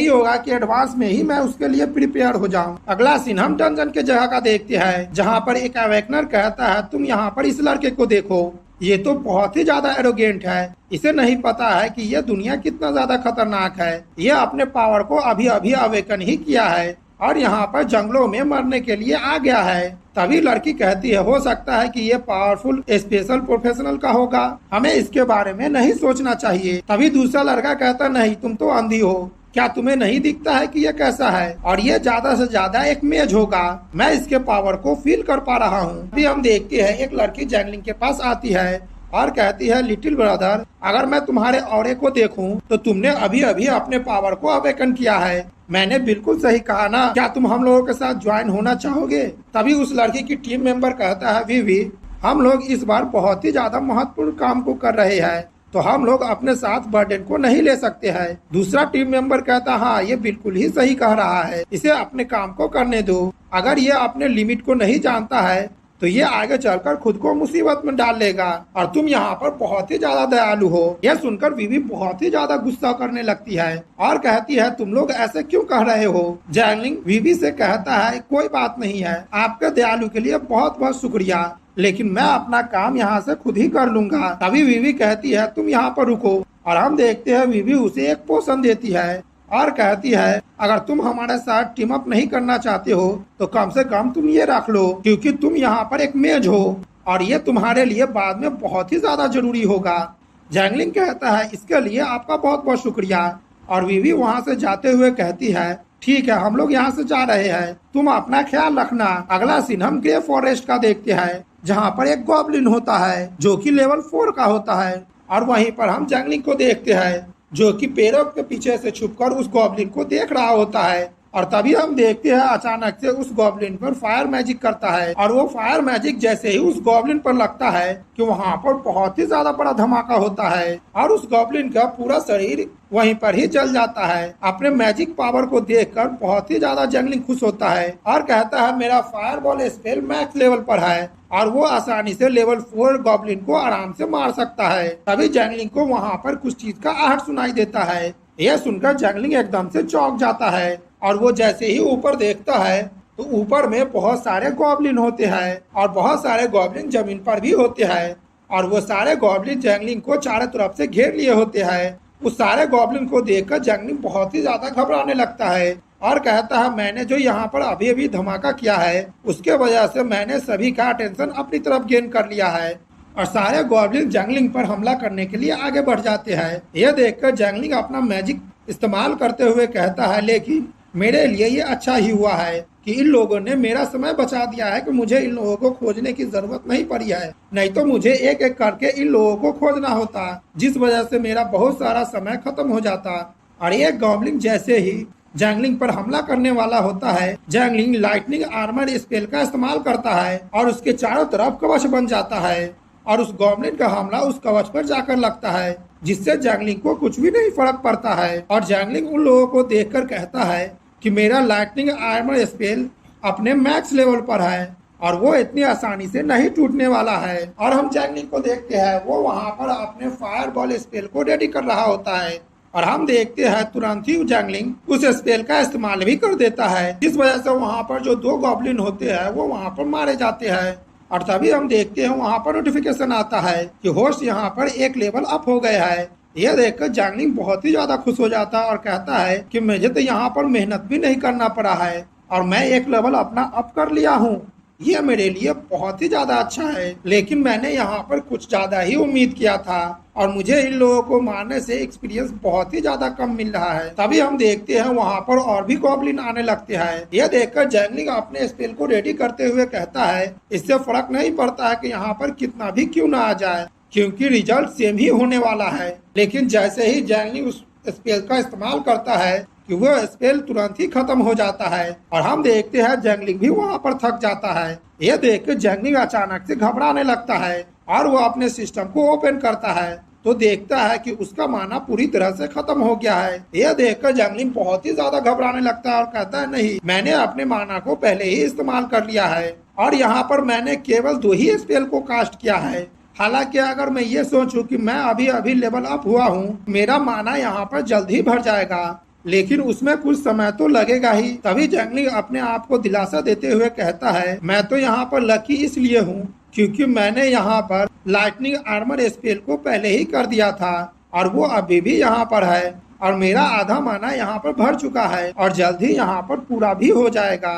होगा कि एडवांस में ही मैं उसके लिए प्रिपेयर हो जाऊं। अगला सीन हम डंजन के जगह का देखते हैं, जहां पर एक अवेकनर कहता है तुम यहाँ पर इस लड़के को देखो, ये तो बहुत ही ज्यादा एरोगेंट है। इसे नहीं पता है कि ये दुनिया कितना ज्यादा खतरनाक है। ये अपने पावर को अभी अभी अवेकन ही किया है और यहाँ पर जंगलों में मरने के लिए आ गया है। तभी लड़की कहती है हो सकता है कि ये पावरफुल स्पेशल प्रोफेशनल का होगा, हमें इसके बारे में नहीं सोचना चाहिए। तभी दूसरा लड़का कहता नहीं, तुम तो अंधी हो, क्या तुम्हें नहीं दिखता है कि ये कैसा है, और ये ज्यादा से ज्यादा एक मेज होगा, मैं इसके पावर को फील कर पा रहा हूँ। अभी हम देखते हैं एक लड़की जैंगलिंग के पास आती है और कहती है लिटिल ब्रदर, अगर मैं तुम्हारे ऑरे को देखूं तो तुमने अभी अभी अपने पावर को अवेकन किया है। मैंने बिल्कुल सही कहा ना, क्या तुम हम लोगों के साथ ज्वाइन होना चाहोगे। तभी उस लड़की की टीम मेंबर कहता है वीवी, हम लोग इस बार बहुत ही ज्यादा महत्वपूर्ण काम को कर रहे हैं, तो हम लोग अपने साथ बर्डन को नहीं ले सकते हैं। दूसरा टीम मेंबर कहता हाँ ये बिल्कुल ही सही कह रहा है, इसे अपने काम को करने दो। अगर ये अपने लिमिट को नहीं जानता है तो ये आगे चलकर खुद को मुसीबत में डाल लेगा और तुम यहाँ पर बहुत ही ज्यादा दयालु हो। यह सुनकर बीवी बहुत ही ज्यादा गुस्सा करने लगती है और कहती है तुम लोग ऐसे क्यों कह रहे हो। जैंगलिंग बीवी से कहता है कोई बात नहीं है, आपके दयालु के लिए बहुत बहुत शुक्रिया, लेकिन मैं अपना काम यहाँ से खुद ही कर लूंगा। तभी बीवी कहती है तुम यहाँ पर रुको, और हम देखते हैं बीवी उसे एक पोषण देती है और कहती है अगर तुम हमारे साथ टीम अप नहीं करना चाहते हो तो कम से कम तुम ये रख लो, क्योंकि तुम यहाँ पर एक मेज हो और ये तुम्हारे लिए बाद में बहुत ही ज्यादा जरूरी होगा। जैंगलिंग कहता है इसके लिए आपका बहुत बहुत शुक्रिया, और बीवी वहाँ से जाते हुए कहती है ठीक है हम लोग यहाँ से जा रहे हैं, तुम अपना ख्याल रखना। अगला सीन हम ग्रे फॉरेस्ट का देखते हैं, जहाँ पर एक गॉब्लिन होता है जो कि लेवल 4 का होता है, और वहीं पर हम जैंगलिंग को देखते हैं जो कि पेड़ों के पीछे से छुपकर उस गॉब्लिन को देख रहा होता है। और तभी हम देखते हैं अचानक से उस गॉब्लिन पर फायर मैजिक करता है, और वो फायर मैजिक जैसे ही उस गॉब्लिन पर लगता है कि वहाँ पर बहुत ही ज्यादा बड़ा धमाका होता है और उस गॉब्लिन का पूरा शरीर वहीं पर ही जल जाता है। अपने मैजिक पावर को देखकर बहुत ही ज्यादा जैंगलिंग खुश होता है और कहता है मेरा fire ball spell max level पर है और वो आसानी से लेवल 4 गॉब्लिन को आराम से मार सकता है। तभी जैंगलिंग को वहाँ पर कुछ चीज का आहट सुनाई देता है। यह सुनकर जैंगलिंग एकदम से चौंक जाता है और वो जैसे ही ऊपर देखता है तो ऊपर में बहुत सारे गॉब्लिन होते हैं और बहुत सारे गॉब्लिन जमीन पर भी होते हैं, और वो सारे गॉब्लिन जैंगलिंग को चारों तरफ से घेर लिए होते हैं। उस सारे गॉब्लिन को देखकर जैंगलिंग बहुत ही ज्यादा घबराने लगता है और कहता है मैंने जो यहाँ पर अभी अभी धमाका किया है उसके वजह से मैंने सभी का अटेंशन अपनी तरफ गेन कर लिया है, और सारे गॉब्लिन जैंगलिंग पर हमला करने के लिए आगे बढ़ जाते हैं। यह देखकर जैंगलिंग अपना मैजिक इस्तेमाल करते हुए कहता है लेकिन मेरे लिए ये अच्छा ही हुआ है कि इन लोगों ने मेरा समय बचा दिया है कि मुझे इन लोगों को खोजने की जरूरत नहीं पड़ी है, नहीं तो मुझे एक एक करके इन लोगों को खोजना होता, जिस वजह से मेरा बहुत सारा समय खत्म हो जाता। और ये गॉब्लिन जैसे ही जैंगलिंग पर हमला करने वाला होता है, जैंगलिंग लाइटनिंग आर्मर स्पेल का इस्तेमाल करता है और उसके चारों तरफ कवच बन जाता है और उस गॉब्लिन का हमला उस कवच पर जाकर लगता है, जिससे जैंगलिंग को कुछ भी नहीं फर्क पड़ता है। और जैंगलिंग उन लोगों को देखकर कहता है कि मेरा लाइटनिंग आर्मर स्पेल अपने मैक्स लेवल पर है और वो इतनी आसानी से नहीं टूटने वाला है। और हम जैंगलिंग को देखते हैं वो वहाँ पर अपने फायर बॉल स्पेल को रेडी कर रहा होता है, और हम देखते हैं तुरंत ही जैंगलिंग उस स्पेल का इस्तेमाल भी कर देता है, जिस वजह से वहाँ पर जो 2 गॉब्लिन होते हैं वो वहाँ पर मारे जाते हैं। और तभी हम देखते हैं वहाँ पर नोटिफिकेशन आता है कि होस्ट यहाँ पर एक लेवल अप हो गया है। यह देखकर जैंगलिंग बहुत ही ज्यादा खुश हो जाता है और कहता है कि मुझे तो यहाँ पर मेहनत भी नहीं करना पड़ा है और मैं एक लेवल अपना अप कर लिया हूँ, ये मेरे लिए बहुत ही ज्यादा अच्छा है, लेकिन मैंने यहाँ पर कुछ ज्यादा ही उम्मीद किया था और मुझे इन लोगों को मारने से एक्सपीरियंस बहुत ही ज्यादा कम मिल रहा है। तभी हम देखते हैं वहाँ पर और भी गॉब्लिन आने लगते हैं। यह देखकर जैंगलिंग अपने स्पेल को रेडी करते हुए कहता है इससे फर्क नहीं पड़ता है कि यहाँ पर कितना भी क्यों ना आ जाए, क्योंकि रिजल्ट सेम ही होने वाला है। लेकिन जैसे ही जैंगलिंग उस स्पेल का इस्तेमाल करता है कि वो स्पेल तुरंत ही खत्म हो जाता है और हम देखते हैं जंगलिंग भी वहाँ पर थक जाता है। ये देख कर जंगलिंग अचानक से घबराने लगता है और वो अपने सिस्टम को ओपन करता है तो देखता है कि उसका माना पूरी तरह से खत्म हो गया है। यह देखकर जंगलिंग बहुत ही ज्यादा घबराने लगता है और कहता है नहीं, मैंने अपने माना को पहले ही इस्तेमाल कर लिया है और यहाँ पर मैंने केवल 2 ही स्पेल को कास्ट किया है। हालांकि अगर मैं ये सोचूं कि मैं अभी अभी लेवल अप हुआ हूँ, मेरा माना यहाँ पर जल्द ही भर जाएगा, लेकिन उसमें कुछ समय तो लगेगा ही। तभी जंगली अपने आप को दिलासा देते हुए कहता है मैं तो यहाँ पर लकी इसलिए हूँ क्योंकि मैंने यहाँ पर लाइटनिंग आर्मर स्पेल को पहले ही कर दिया था और वो अभी भी यहाँ पर है और मेरा आधा माना यहाँ पर भर चुका है और जल्द ही यहाँ पर पूरा भी हो जाएगा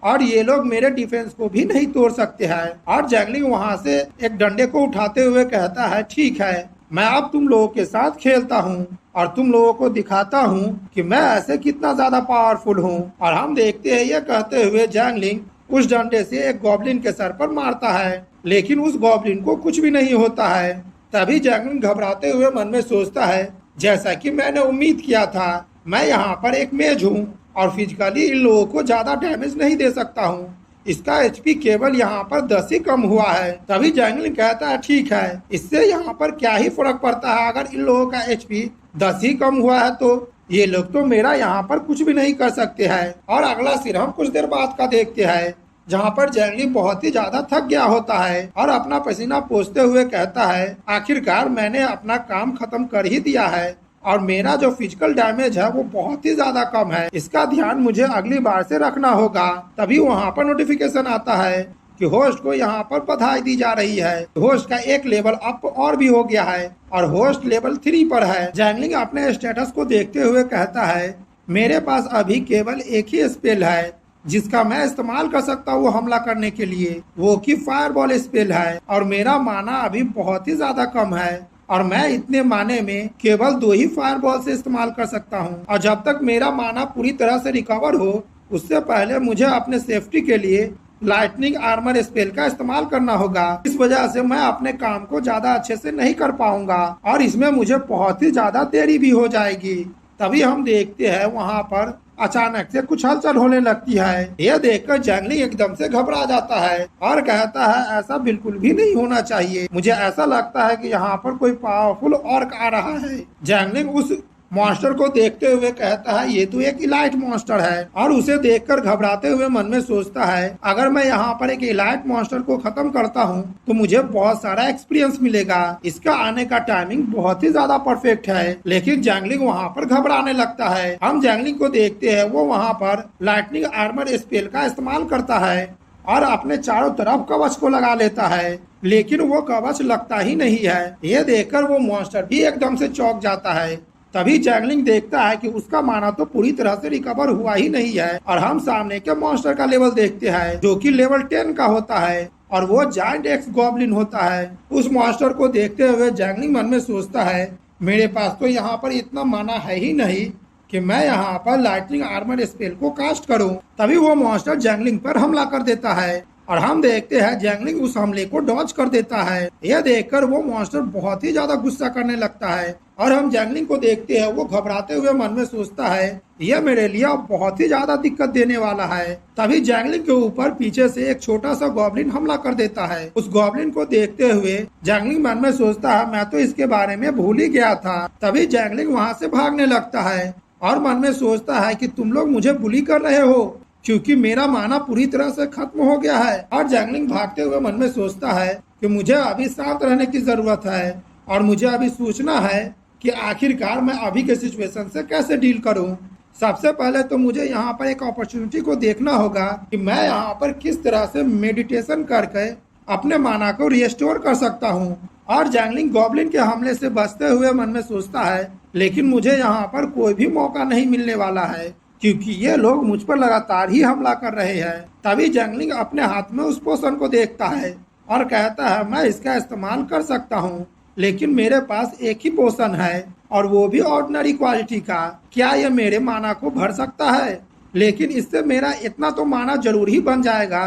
और ये लोग मेरे डिफेंस को भी नहीं तोड़ सकते हैं। और जंगली वहाँ से एक डंडे को उठाते हुए कहता है ठीक है, मैं अब तुम लोगों के साथ खेलता हूँ और तुम लोगों को दिखाता हूँ कि मैं ऐसे कितना ज्यादा पावरफुल हूँ। और हम देखते हैं ये कहते हुए जैंगलिंग उस डंडे से एक गॉब्लिन के सर पर मारता है, लेकिन उस गॉब्लिन को कुछ भी नहीं होता है। तभी जैंगलिंग घबराते हुए मन में सोचता है जैसा कि मैंने उम्मीद किया था, मैं यहाँ पर एक मेज हूँ और फिजिकली इन लोगों को ज्यादा डैमेज नहीं दे सकता हूँ। इसका एचपी केवल यहाँ पर 10 ही कम हुआ है। तभी जैंगलिंग कहता है ठीक है, इससे यहाँ पर क्या ही फर्क पड़ता है, अगर इन लोगों का एचपी 10 ही कम हुआ है तो ये लोग तो मेरा यहाँ पर कुछ भी नहीं कर सकते हैं। और अगला सिर हम कुछ देर बाद का देखते हैं जहाँ पर जैंगलिंग बहुत ही ज्यादा थक गया होता है और अपना पसीना पोंछते हुए कहता है आखिरकार मैंने अपना काम खत्म कर ही दिया है और मेरा जो फिजिकल डैमेज है वो बहुत ही ज्यादा कम है, इसका ध्यान मुझे अगली बार से रखना होगा। तभी वहाँ पर नोटिफिकेशन आता है कि होस्ट को यहाँ पर बधाई दी जा रही है, होस्ट का एक लेवल अप और भी हो गया है और होस्ट लेवल 3 पर है। जैंगलिंग अपने स्टेटस को देखते हुए कहता है मेरे पास अभी केवल एक ही स्पेल है जिसका मैं इस्तेमाल कर सकता हूँ हमला करने के लिए, वो की फायरबॉल स्पेल है और मेरा माना अभी बहुत ही ज्यादा कम है और मैं इतने माने में केवल 2 ही फायरबॉल से इस्तेमाल कर सकता हूँ और जब तक मेरा माना पूरी तरह से रिकवर हो उससे पहले मुझे अपने सेफ्टी के लिए लाइटनिंग आर्मर स्पेल का इस्तेमाल करना होगा। इस वजह से मैं अपने काम को ज्यादा अच्छे से नहीं कर पाऊंगा और इसमें मुझे बहुत ही ज्यादा देरी भी हो जाएगी। तभी हम देखते हैं वहाँ पर अचानक से कुछ हलचल होने लगती है। यह देखकर जैंगलिंग एकदम से घबरा जाता है और कहता है ऐसा बिल्कुल भी नहीं होना चाहिए, मुझे ऐसा लगता है कि यहाँ पर कोई पावरफुल ऑर्क आ रहा है। जैंगलिंग उस मॉन्स्टर को देखते हुए कहता है ये तो एक इलाइट मॉन्स्टर है और उसे देखकर घबराते हुए मन में सोचता है अगर मैं यहाँ पर एक इलाइट मॉन्स्टर को खत्म करता हूँ तो मुझे बहुत सारा एक्सपीरियंस मिलेगा, इसका आने का टाइमिंग बहुत ही ज्यादा परफेक्ट है। लेकिन जैंगलिंग वहाँ पर घबराने लगता है। हम जैंगलिंग को देखते हैं वो वहाँ पर लाइटनिंग आर्मर स्पेल का इस्तेमाल करता है और अपने चारों तरफ कवच को लगा लेता है, लेकिन वो कवच लगता ही नहीं है। ये देखकर वो मॉन्स्टर भी एकदम से चौंक जाता है। तभी जैंगलिंग देखता है कि उसका माना तो पूरी तरह से रिकवर हुआ ही नहीं है और हम सामने के मॉन्स्टर का लेवल देखते हैं जो कि लेवल 10 का होता है और वो जायंट एक्स गॉब्लिन होता है। उस मॉन्स्टर को देखते हुए जैंगलिंग मन में सोचता है मेरे पास तो यहाँ पर इतना माना है ही नहीं कि मैं यहाँ पर लाइटनिंग आर्मर स्पेल को कास्ट करूँ। तभी वो मॉन्स्टर जैंगलिंग पर हमला कर देता है और हम देखते हैं जैंगलिंग उस हमले को डॉज कर देता है। यह देखकर वो मॉन्स्टर बहुत ही ज्यादा गुस्सा करने लगता है और हम जैंगलिंग को देखते हैं वो घबराते हुए मन में सोचता है यह मेरे लिए बहुत ही ज्यादा दिक्कत देने वाला है। तभी जैंगलिंग के ऊपर पीछे से एक छोटा सा गॉब्लिन हमला कर देता है। उस गॉब्लिन को देखते हुए जैंगलिंग मन में सोचता है मैं तो इसके बारे में भूल ही गया था। तभी जैंगलिंग वहाँ से भागने लगता है और मन में सोचता है कि तुम लोग मुझे बुली कर रहे हो क्योंकि मेरा माना पूरी तरह से खत्म हो गया है। और जैंगलिंग भागते हुए मन में सोचता है कि मुझे अभी शांत रहने की जरूरत है और मुझे अभी सोचना है कि आखिरकार मैं अभी के सिचुएशन से कैसे डील करूं। सबसे पहले तो मुझे यहाँ पर एक अपॉर्चुनिटी को देखना होगा कि मैं यहाँ पर किस तरह से मेडिटेशन करके अपने माना को रिस्टोर कर सकता हूँ। और जैंगलिंग गॉब्लिन के हमले से बचते हुए मन में सोचता है लेकिन मुझे यहाँ पर कोई भी मौका नहीं मिलने वाला है क्योंकि ये लोग मुझ पर लगातार ही हमला कर रहे हैं। तभी जैंगलिंग अपने हाथ में उस पोशन को देखता है और कहता है मैं इसका इस्तेमाल कर सकता हूँ लेकिन मेरे पास एक ही पोशन है और वो भी ऑर्डिनरी क्वालिटी का। क्या ये मेरे माना को भर सकता है? लेकिन इससे मेरा इतना तो माना जरूर ही बन जाएगा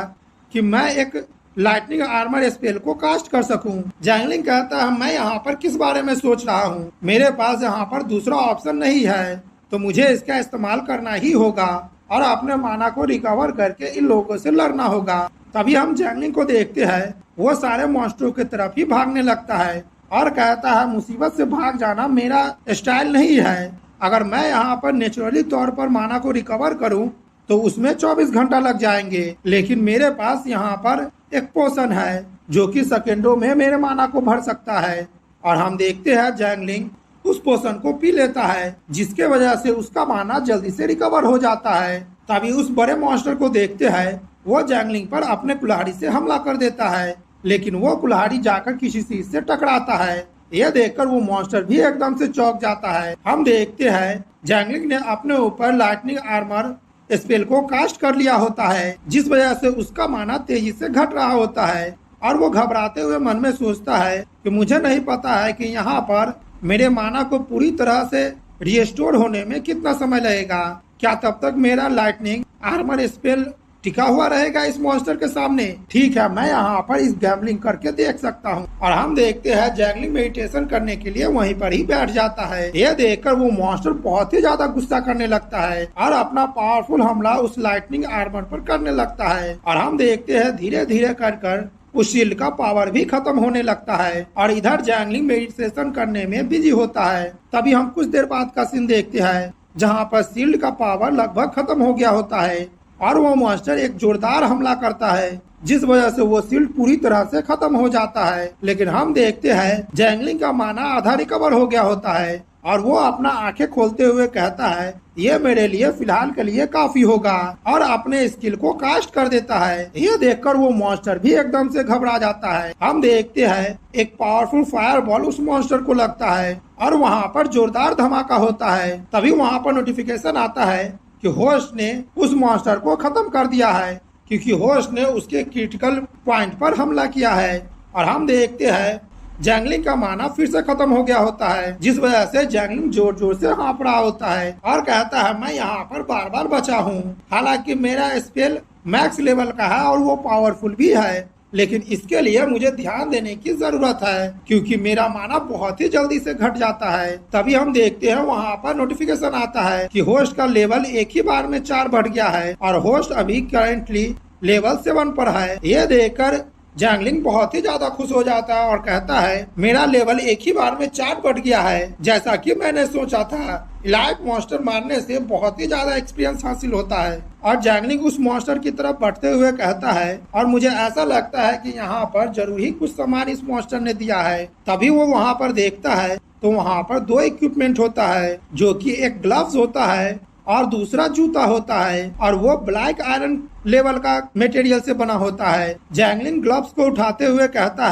कि मैं एक लाइटनिंग आर्मर स्पेल को कास्ट कर सकूं। जैंगलिंग कहता है मैं यहाँ पर किस बारे में सोच रहा हूँ, मेरे पास यहाँ पर दूसरा ऑप्शन नहीं है तो मुझे इसका इस्तेमाल करना ही होगा और अपने माना को रिकवर करके इन लोगों से लड़ना होगा। तभी हम जैंगलिंग को देखते हैं, वो सारे मॉन्स्टरों की तरफ ही भागने लगता है और कहता है मुसीबत से भाग जाना मेरा स्टाइल नहीं है। अगर मैं यहाँ पर नेचुरली तौर पर माना को रिकवर करूँ तो उसमें 24 घंटा लग जाएंगे, लेकिन मेरे पास यहाँ पर एक पोशन है जो कि सेकेंडों में मेरे माना को भर सकता है। और हम देखते हैं जैंगलिंग उस पोशन को पी लेता है, जिसके वजह से उसका माना जल्दी से रिकवर हो जाता है। तभी उस बड़े मॉन्स्टर को देखते हैं, वो जैंगलिंग पर अपने कुल्हाड़ी से हमला कर देता है, लेकिन वो कुल्हाड़ी जाकर किसी चीज से टकराता है। यह देखकर वो मॉन्स्टर भी एकदम से चौंक जाता है। हम देखते हैं जैंगलिंग ने अपने ऊपर लाइटनिंग आर्मर स्पेल को कास्ट कर लिया होता है, जिस वजह से उसका माना तेजी से घट रहा होता है और वो घबराते हुए मन में सोचता है कि मुझे नहीं पता है कि यहाँ पर मेरे माना को पूरी तरह से रिस्टोर होने में कितना समय लगेगा। क्या तब तक मेरा लाइटनिंग आर्मर स्पेल टिका हुआ रहेगा इस मॉन्स्टर के सामने? ठीक है, मैं यहाँ पर इस गैम्बलिंग करके देख सकता हूँ। और हम देखते हैं जैंगलिंग मेडिटेशन करने के लिए वहीं पर ही बैठ जाता है। यह देखकर वो मॉन्स्टर बहुत ही ज्यादा गुस्सा करने लगता है और अपना पावरफुल हमला उस लाइटनिंग आर्मर पर करने लगता है। और हम देखते हैं धीरे धीरे कर उस शील्ड का पावर भी खत्म होने लगता है और इधर जैंगलिंग मेडिटेशन करने में बिजी होता है। तभी हम कुछ देर बाद का सीन देखते हैं जहाँ पर शील्ड का पावर लगभग खत्म हो गया होता है और वो मॉन्स्टर एक जोरदार हमला करता है, जिस वजह से वो शील्ड पूरी तरह से खत्म हो जाता है। लेकिन हम देखते हैं जैंगलिंग का माना आधा रिकवर हो गया होता है और वो अपना आंखें खोलते हुए कहता है ये मेरे लिए फिलहाल के लिए काफी होगा और अपने स्किल को कास्ट कर देता है। ये देखकर वो मॉन्स्टर भी एकदम से घबरा जाता है। हम देखते हैं एक पावरफुल फायर बॉल उस मॉन्स्टर को लगता है और वहाँ पर जोरदार धमाका होता है। तभी वहाँ पर नोटिफिकेशन आता है कि होस्ट ने उस मॉन्स्टर को खत्म कर दिया है, क्योंकि होस्ट ने उसके क्रिटिकल पॉइंट पर हमला किया है। और हम देखते हैं जैंगलिंग का माना फिर से खत्म हो गया होता है, जिस वजह से जैंगलिंग जोर जोर से हाँफ रहा होता है और कहता है मैं यहाँ पर बार बार बचा हूँ। हालांकि मेरा स्पेल मैक्स लेवल का है और वो पावरफुल भी है, लेकिन इसके लिए मुझे ध्यान देने की जरूरत है क्योंकि मेरा माना बहुत ही जल्दी से घट जाता है। तभी हम देखते हैं वहाँ पर नोटिफिकेशन आता है कि होस्ट का लेवल एक ही बार में 4 बढ़ गया है और होस्ट अभी करेंटली लेवल 7 पर है। ये देखकर जैंगलिंग बहुत ही ज्यादा खुश हो जाता है और कहता है मेरा लेवल एक ही बार में 4 बढ़ गया है, जैसा कि मैंने सोचा था। इलाइट मॉन्स्टर मारने से बहुत ही ज्यादा एक्सपीरियंस हासिल होता है। और जैंगलिंग उस मॉन्स्टर की तरफ बढ़ते हुए कहता है और मुझे ऐसा लगता है कि यहाँ पर जरूर ही कुछ सामान इस मॉन्स्टर ने दिया है। तभी वो वहाँ पर देखता है तो वहाँ पर 2 इक्विपमेंट होता है, जो कि एक ग्लव्स होता है और दूसरा जूता होता है और वो ब्लैक आयरन लेवल का मटेरियल से बना होता है। जैंगलिंग ग्लव्स को उठाते हुए कहता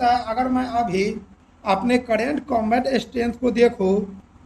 है अगर मैं अभी अपने करेंट कॉम्बैट स्ट्रेंथ को देखूं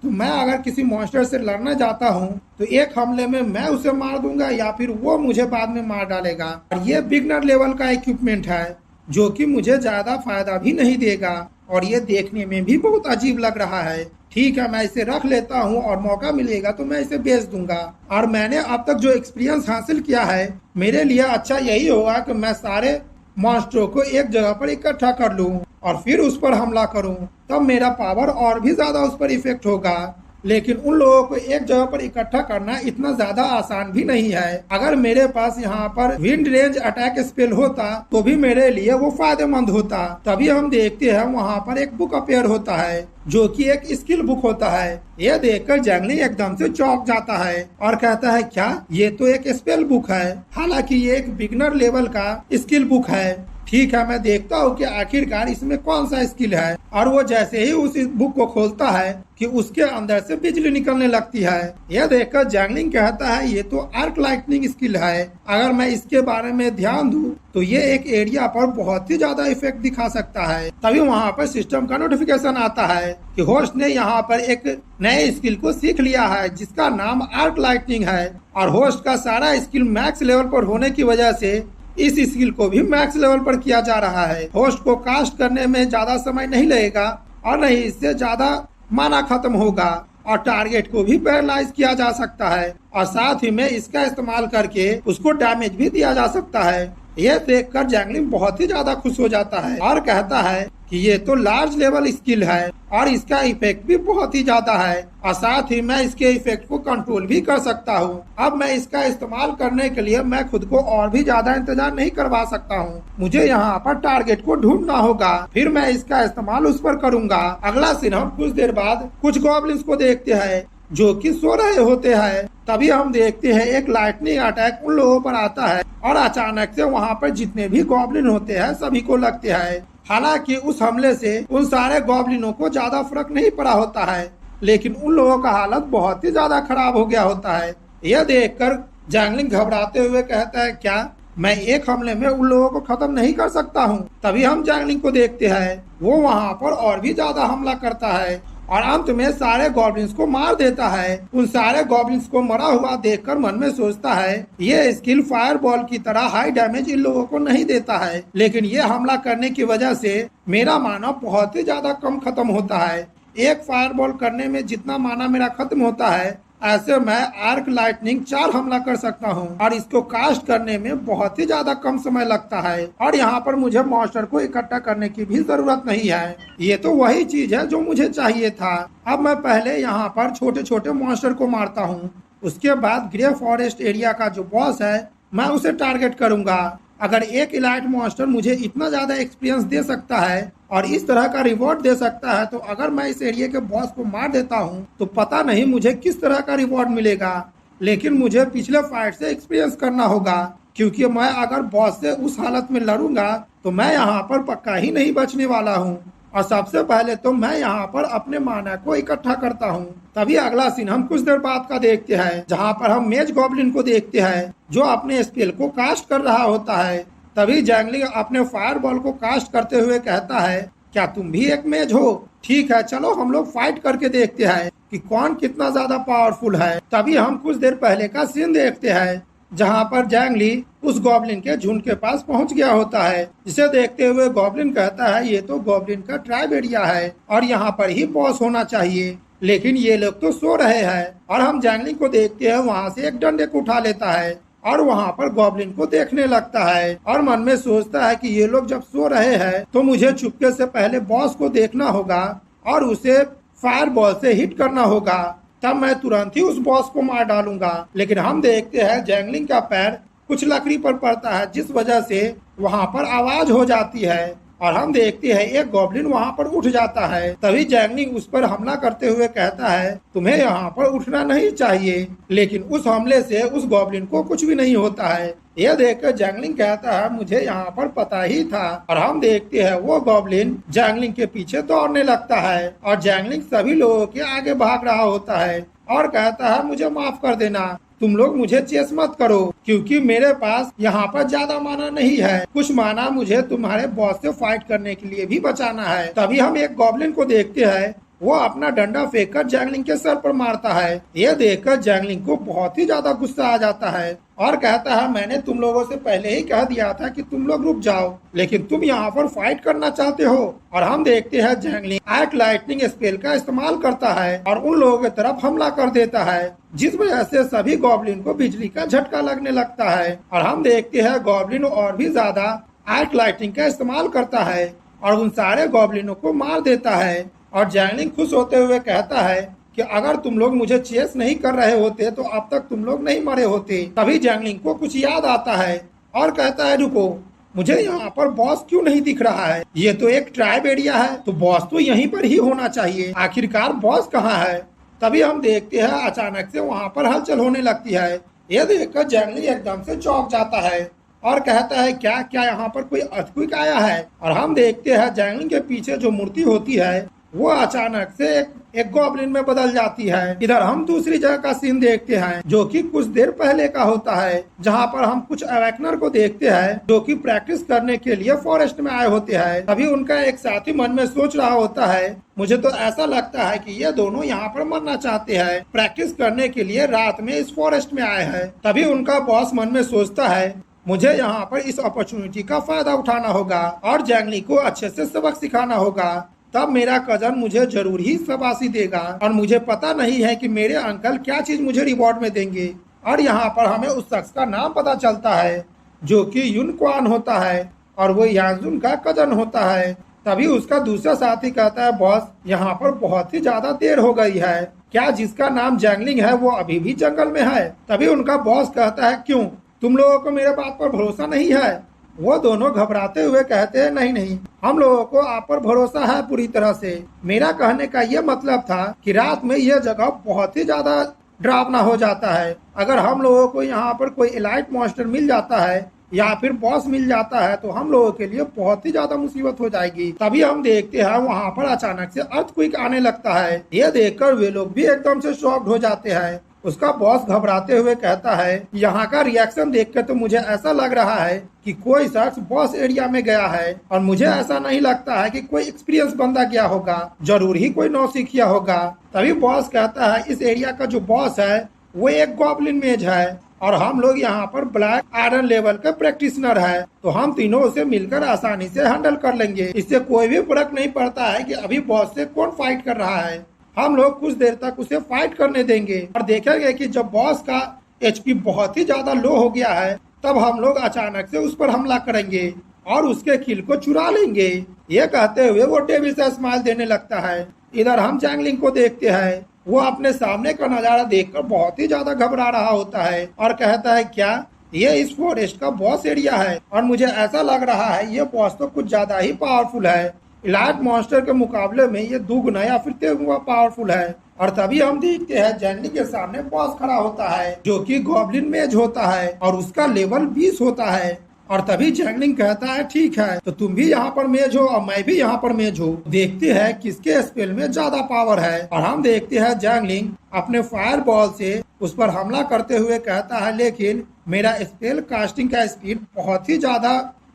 तो मैं अगर किसी मॉन्स्टर से लड़ना जाता हूं तो एक हमले में मैं उसे मार दूंगा या फिर वो मुझे बाद में मार डालेगा। और ये बिगनर लेवल का इक्विपमेंट है जो कि मुझे ज्यादा फायदा भी नहीं देगा और ये देखने में भी बहुत अजीब लग रहा है। ठीक है, मैं इसे रख लेता हूँ और मौका मिलेगा तो मैं इसे बेच दूंगा। और मैंने अब तक जो एक्सपीरियंस हासिल किया है मेरे लिए अच्छा यही होगा कि मैं सारे मॉन्स्टरों को एक जगह पर इकट्ठा कर लूं और फिर उस पर हमला करूं, तब मेरा पावर और भी ज्यादा उस पर इफेक्ट होगा। लेकिन उन लोगों को एक जगह पर इकट्ठा करना इतना ज्यादा आसान भी नहीं है। अगर मेरे पास यहाँ पर विंड रेंज अटैक स्पेल होता तो भी मेरे लिए वो फायदेमंद होता। तभी हम देखते हैं वहाँ पर एक बुक अपेयर होता है जो कि एक स्किल बुक होता है। ये देखकर जैंगलिंग एकदम से चौंक जाता है और कहता है क्या ये तो एक स्पेल बुक है, हालांकि ये एक बिगनर लेवल का स्किल बुक है। ठीक है, मैं देखता हूँ कि आखिरकार इसमें कौन सा स्किल है। और वो जैसे ही उस बुक को खोलता है कि उसके अंदर से बिजली निकलने लगती है। यह देखकर जैंगलिंग कहता है ये तो आर्क लाइटनिंग स्किल है, अगर मैं इसके बारे में ध्यान दूं तो ये एक एरिया पर बहुत ही ज्यादा इफेक्ट दिखा सकता है। तभी वहाँ पर सिस्टम का नोटिफिकेशन आता है कि होस्ट ने यहाँ पर एक नए स्किल को सीख लिया है जिसका नाम आर्क लाइटनिंग है और होस्ट का सारा स्किल मैक्स लेवल पर होने की वजह से इस स्किल को भी मैक्स लेवल पर किया जा रहा है। होस्ट को कास्ट करने में ज्यादा समय नहीं लगेगा और नहीं इससे ज्यादा माना खत्म होगा और टारगेट को भी पैरालाइज किया जा सकता है और साथ ही में इसका इस्तेमाल करके उसको डैमेज भी दिया जा सकता है। ये देखकर जैंगलिंग बहुत ही ज्यादा खुश हो जाता है और कहता है कि ये तो लार्ज लेवल स्किल है और इसका इफेक्ट भी बहुत ही ज्यादा है और साथ ही मैं इसके इफेक्ट को कंट्रोल भी कर सकता हूँ। अब मैं इसका इस्तेमाल करने के लिए मैं खुद को और भी ज्यादा इंतजार नहीं करवा सकता हूँ। मुझे यहाँ पर टारगेट को ढूंढना होगा, फिर मैं इसका इस्तेमाल उस पर करूंगा। अगला सीन हम कुछ देर बाद कुछ गॉब्लिन्स को देखते हैं जो कि सो रहे होते हैं। तभी हम देखते हैं एक लाइटनिंग अटैक उन लोगों पर आता है और अचानक से वहाँ पर जितने भी गॉब्लिन होते हैं सभी को लगते हैं। हालांकि उस हमले से उन सारे गॉब्लिनों को ज्यादा फर्क नहीं पड़ा होता है, लेकिन उन लोगों का हालत बहुत ही ज्यादा खराब हो गया होता है। यह देखकर जैंगलिंग घबराते हुए कहता है, क्या मैं एक हमले में उन लोगों को खत्म नहीं कर सकता हूँ? तभी हम जैंगलिंग को देखते हैं, वो वहाँ पर और भी ज्यादा हमला करता है और अंत में सारे गॉब्लिन्स को मार देता है। उन सारे गॉब्लिन्स को मरा हुआ देखकर मन में सोचता है, ये स्किल फायर बॉल की तरह हाई डैमेज इन लोगों को नहीं देता है, लेकिन ये हमला करने की वजह से मेरा माना बहुत ही ज्यादा कम खत्म होता है। एक फायर बॉल करने में जितना माना मेरा खत्म होता है, ऐसे मैं आर्क लाइटनिंग 4 हमला कर सकता हूँ और इसको कास्ट करने में बहुत ही ज्यादा कम समय लगता है और यहाँ पर मुझे मॉन्स्टर को इकट्ठा करने की भी जरूरत नहीं है। ये तो वही चीज है जो मुझे चाहिए था। अब मैं पहले यहाँ पर छोटे छोटे मॉन्स्टर को मारता हूँ, उसके बाद ग्रे फॉरेस्ट एरिया का जो बॉस है मैं उसे टारगेट करूंगा। अगर एक इलाइट मॉन्स्टर मुझे इतना ज्यादा एक्सपीरियंस दे सकता है और इस तरह का रिवॉर्ड दे सकता है, तो अगर मैं इस एरिया के बॉस को मार देता हूँ तो पता नहीं मुझे किस तरह का रिवॉर्ड मिलेगा। लेकिन मुझे पिछले फाइट से एक्सपीरियंस करना होगा, क्योंकि मैं अगर बॉस से उस हालत में लड़ूंगा तो मैं यहाँ पर पक्का ही नहीं बचने वाला हूँ। और सबसे पहले तो मैं यहाँ पर अपने माना को इकट्ठा करता हूँ। तभी अगला सीन हम कुछ देर बाद का देखते हैं, जहाँ पर हम मेज गॉब्लिन को देखते हैं जो अपने स्पेल को कास्ट कर रहा होता है। तभी जैंगलिंग अपने फायर बॉल को कास्ट करते हुए कहता है, क्या तुम भी एक मेज हो? ठीक है, चलो हम लोग फाइट करके देखते हैं कि कौन कितना ज्यादा पावरफुल है। तभी हम कुछ देर पहले का सीन देखते हैं, जहाँ पर जैंगली उस गॉब्लिन के झुंड के पास पहुंच गया होता है, जिसे देखते हुए गॉब्लिन कहता है, ये तो गॉब्लिन का ट्राइब एरिया है और यहाँ पर ही बॉस होना चाहिए, लेकिन ये लोग तो सो रहे हैं। और हम जैंगलिन को देखते हैं वहाँ से एक डंडे को उठा लेता है और वहाँ पर गॉब्लिन को देखने लगता है और मन में सोचता है कि ये लोग जब सो रहे हैं तो मुझे चुपके से पहले बॉस को देखना होगा और उसे फायर बॉल से हिट करना होगा, तब मैं तुरंत ही उस बॉस को मार डालूंगा। लेकिन हम देखते हैं जैंगलिंग का पैर कुछ लकड़ी पर पड़ता है, जिस वजह से वहाँ पर आवाज हो जाती है और हम देखते हैं एक गॉब्लिन वहाँ पर उठ जाता है। तभी जैंगलिंग उस पर हमला करते हुए कहता है, तुम्हें यहाँ पर उठना नहीं चाहिए, लेकिन उस हमले से उस गॉब्लिन को कुछ भी नहीं होता है। यह देखकर जैंगलिंग कहता है, मुझे यहाँ पर पता ही था। और हम देखते हैं वो गॉब्लिन जैंगलिंग के पीछे दौड़ने लगता है और जैंगलिंग सभी लोगों के आगे भाग रहा होता है और कहता है, मुझे माफ कर देना, तुम लोग मुझे चेस मत करो, क्योंकि मेरे पास यहाँ पर ज्यादा माना नहीं है। कुछ माना मुझे तुम्हारे बॉस से फाइट करने के लिए भी बचाना है। तभी हम एक गॉब्लिन को देखते हैं, वो अपना डंडा फेंककर जैंगलिंग के सर पर मारता है। यह देखकर जैंगलिंग को बहुत ही ज्यादा गुस्सा आ जाता है और कहता है, मैंने तुम लोगों से पहले ही कह दिया था कि तुम लोग रुक जाओ, लेकिन तुम यहाँ पर फाइट करना चाहते हो। और हम देखते हैं जैंगलिंग आर्क लाइटनिंग स्पेल का इस्तेमाल करता है और उन लोगों की तरफ हमला कर देता है, जिस वजह से सभी गॉब्लिन को बिजली का झटका लगने लगता है। और हम देखते हैं गॉब्लिन और भी ज्यादा आर्क लाइटनिंग का इस्तेमाल करता है और उन सारे गॉब्लिनों को मार देता है। और जैंगलिंग खुश होते हुए कहता है कि अगर तुम लोग मुझे चेस नहीं कर रहे होते तो अब तक तुम लोग नहीं मरे होते। तभी जैंगलिंग को कुछ याद आता है और कहता है, रुको, मुझे यहाँ पर बॉस क्यों नहीं दिख रहा है? ये तो एक ट्राइब एरिया है, तो बॉस तो यहीं पर ही होना चाहिए। आखिरकार बॉस कहाँ है? तभी हम देखते हैं अचानक से वहाँ पर हलचल होने लगती है। यह देखकर जैंगलिंग एकदम से चौंक जाता है और कहता है, क्या क्या यहाँ पर कोई अर्थक्वेक आया है? और हम देखते हैं जैंगलिंग के पीछे जो मूर्ति होती है वो अचानक से एक गॉब्लिन में बदल जाती है। इधर हम दूसरी जगह का सीन देखते हैं, जो कि कुछ देर पहले का होता है, जहाँ पर हम कुछ अवेकनर को देखते हैं जो कि प्रैक्टिस करने के लिए फॉरेस्ट में आए होते हैं। तभी उनका एक साथी मन में सोच रहा होता है, मुझे तो ऐसा लगता है कि ये दोनों यहाँ पर मरना चाहते हैं, प्रैक्टिस करने के लिए रात में इस फॉरेस्ट में आए हैं। तभी उनका बॉस मन में सोचता है, मुझे यहाँ पर इस अपॉर्चुनिटी का फायदा उठाना होगा और जैंगलिंग को अच्छे से सबक सिखाना होगा, तब मेरा कजन मुझे जरूर ही शाबाशी देगा। और मुझे पता नहीं है कि मेरे अंकल क्या चीज मुझे रिवॉर्ड में देंगे। और यहाँ पर हमें उस शख्स का नाम पता चलता है जो कि युन क्वान होता है और वो यांजुन का कजन होता है। तभी उसका दूसरा साथी कहता है, बॉस यहाँ पर बहुत ही ज्यादा देर हो गई है, क्या जिसका नाम जैंगलिंग है वो अभी भी जंगल में है? तभी उनका बॉस कहता है, क्यों, तुम लोगों को मेरे बात पर भरोसा नहीं है? वो दोनों घबराते हुए कहते हैं, नहीं नहीं, हम लोगों को आप पर भरोसा है पूरी तरह से। मेरा कहने का ये मतलब था कि रात में यह जगह बहुत ही ज्यादा डरावना हो जाता है। अगर हम लोगों को यहाँ पर कोई एलाइट मॉन्स्टर मिल जाता है या फिर बॉस मिल जाता है तो हम लोगों के लिए बहुत ही ज्यादा मुसीबत हो जाएगी। तभी हम देखते हैं वहाँ पर अचानक से अर्थक्वेक आने लगता है। ये देखकर वे लोग भी एकदम से शॉक्ड हो जाते हैं। उसका बॉस घबराते हुए कहता है, यहाँ का रिएक्शन देखकर तो मुझे ऐसा लग रहा है कि कोई शख्स बॉस एरिया में गया है और मुझे ऐसा नहीं लगता है कि कोई एक्सपीरियंस बंदा गया होगा, जरूर ही कोई नौसिखिया होगा। तभी बॉस कहता है, इस एरिया का जो बॉस है वो एक गॉब्लिन मेज है और हम लोग यहाँ पर ब्लैक आयरन लेवल के प्रैक्टिशनर है, तो हम तीनों उसे मिलकर आसानी से हैंडल कर लेंगे। इससे कोई भी फर्क नहीं पड़ता है कि अभी बॉस से कौन फाइट कर रहा है, हम लोग कुछ देर तक उसे फाइट करने देंगे और देखेंगे कि जब बॉस का एचपी बहुत ही ज्यादा लो हो गया है तब हम लोग अचानक से उस पर हमला करेंगे और उसके किल को चुरा लेंगे। ये कहते हुए वो डेविल से स्माइल देने लगता है। इधर हम जैंगलिंग को देखते हैं, वो अपने सामने का नजारा देखकर बहुत ही ज्यादा घबरा रहा होता है और कहता है, क्या ये इस फॉरेस्ट का बॉस एरिया है? और मुझे ऐसा लग रहा है ये बॉस तो कुछ ज्यादा ही पावरफुल है, इलाइट मॉन्स्टर के मुकाबले में ये दुगना या फिर तेगुना पावरफुल है। और तभी हम देखते हैं जैंगलिंग के सामने बॉस खड़ा होता है जो कि गॉब्लिन मेज होता है और उसका लेवल 20 होता है। और तभी जैंगलिंग कहता है, ठीक है, तो तुम भी यहाँ पर मेज हो और मैं भी यहाँ पर मेज हूँ, देखते हैं किसके स्पेल में ज्यादा पावर है। और हम देखते हैं जैंगलिंग अपने फायर बॉल से उस पर हमला करते हुए कहता है, लेकिन मेरा स्पेल कास्टिंग का स्पीड बहुत ही ज्यादा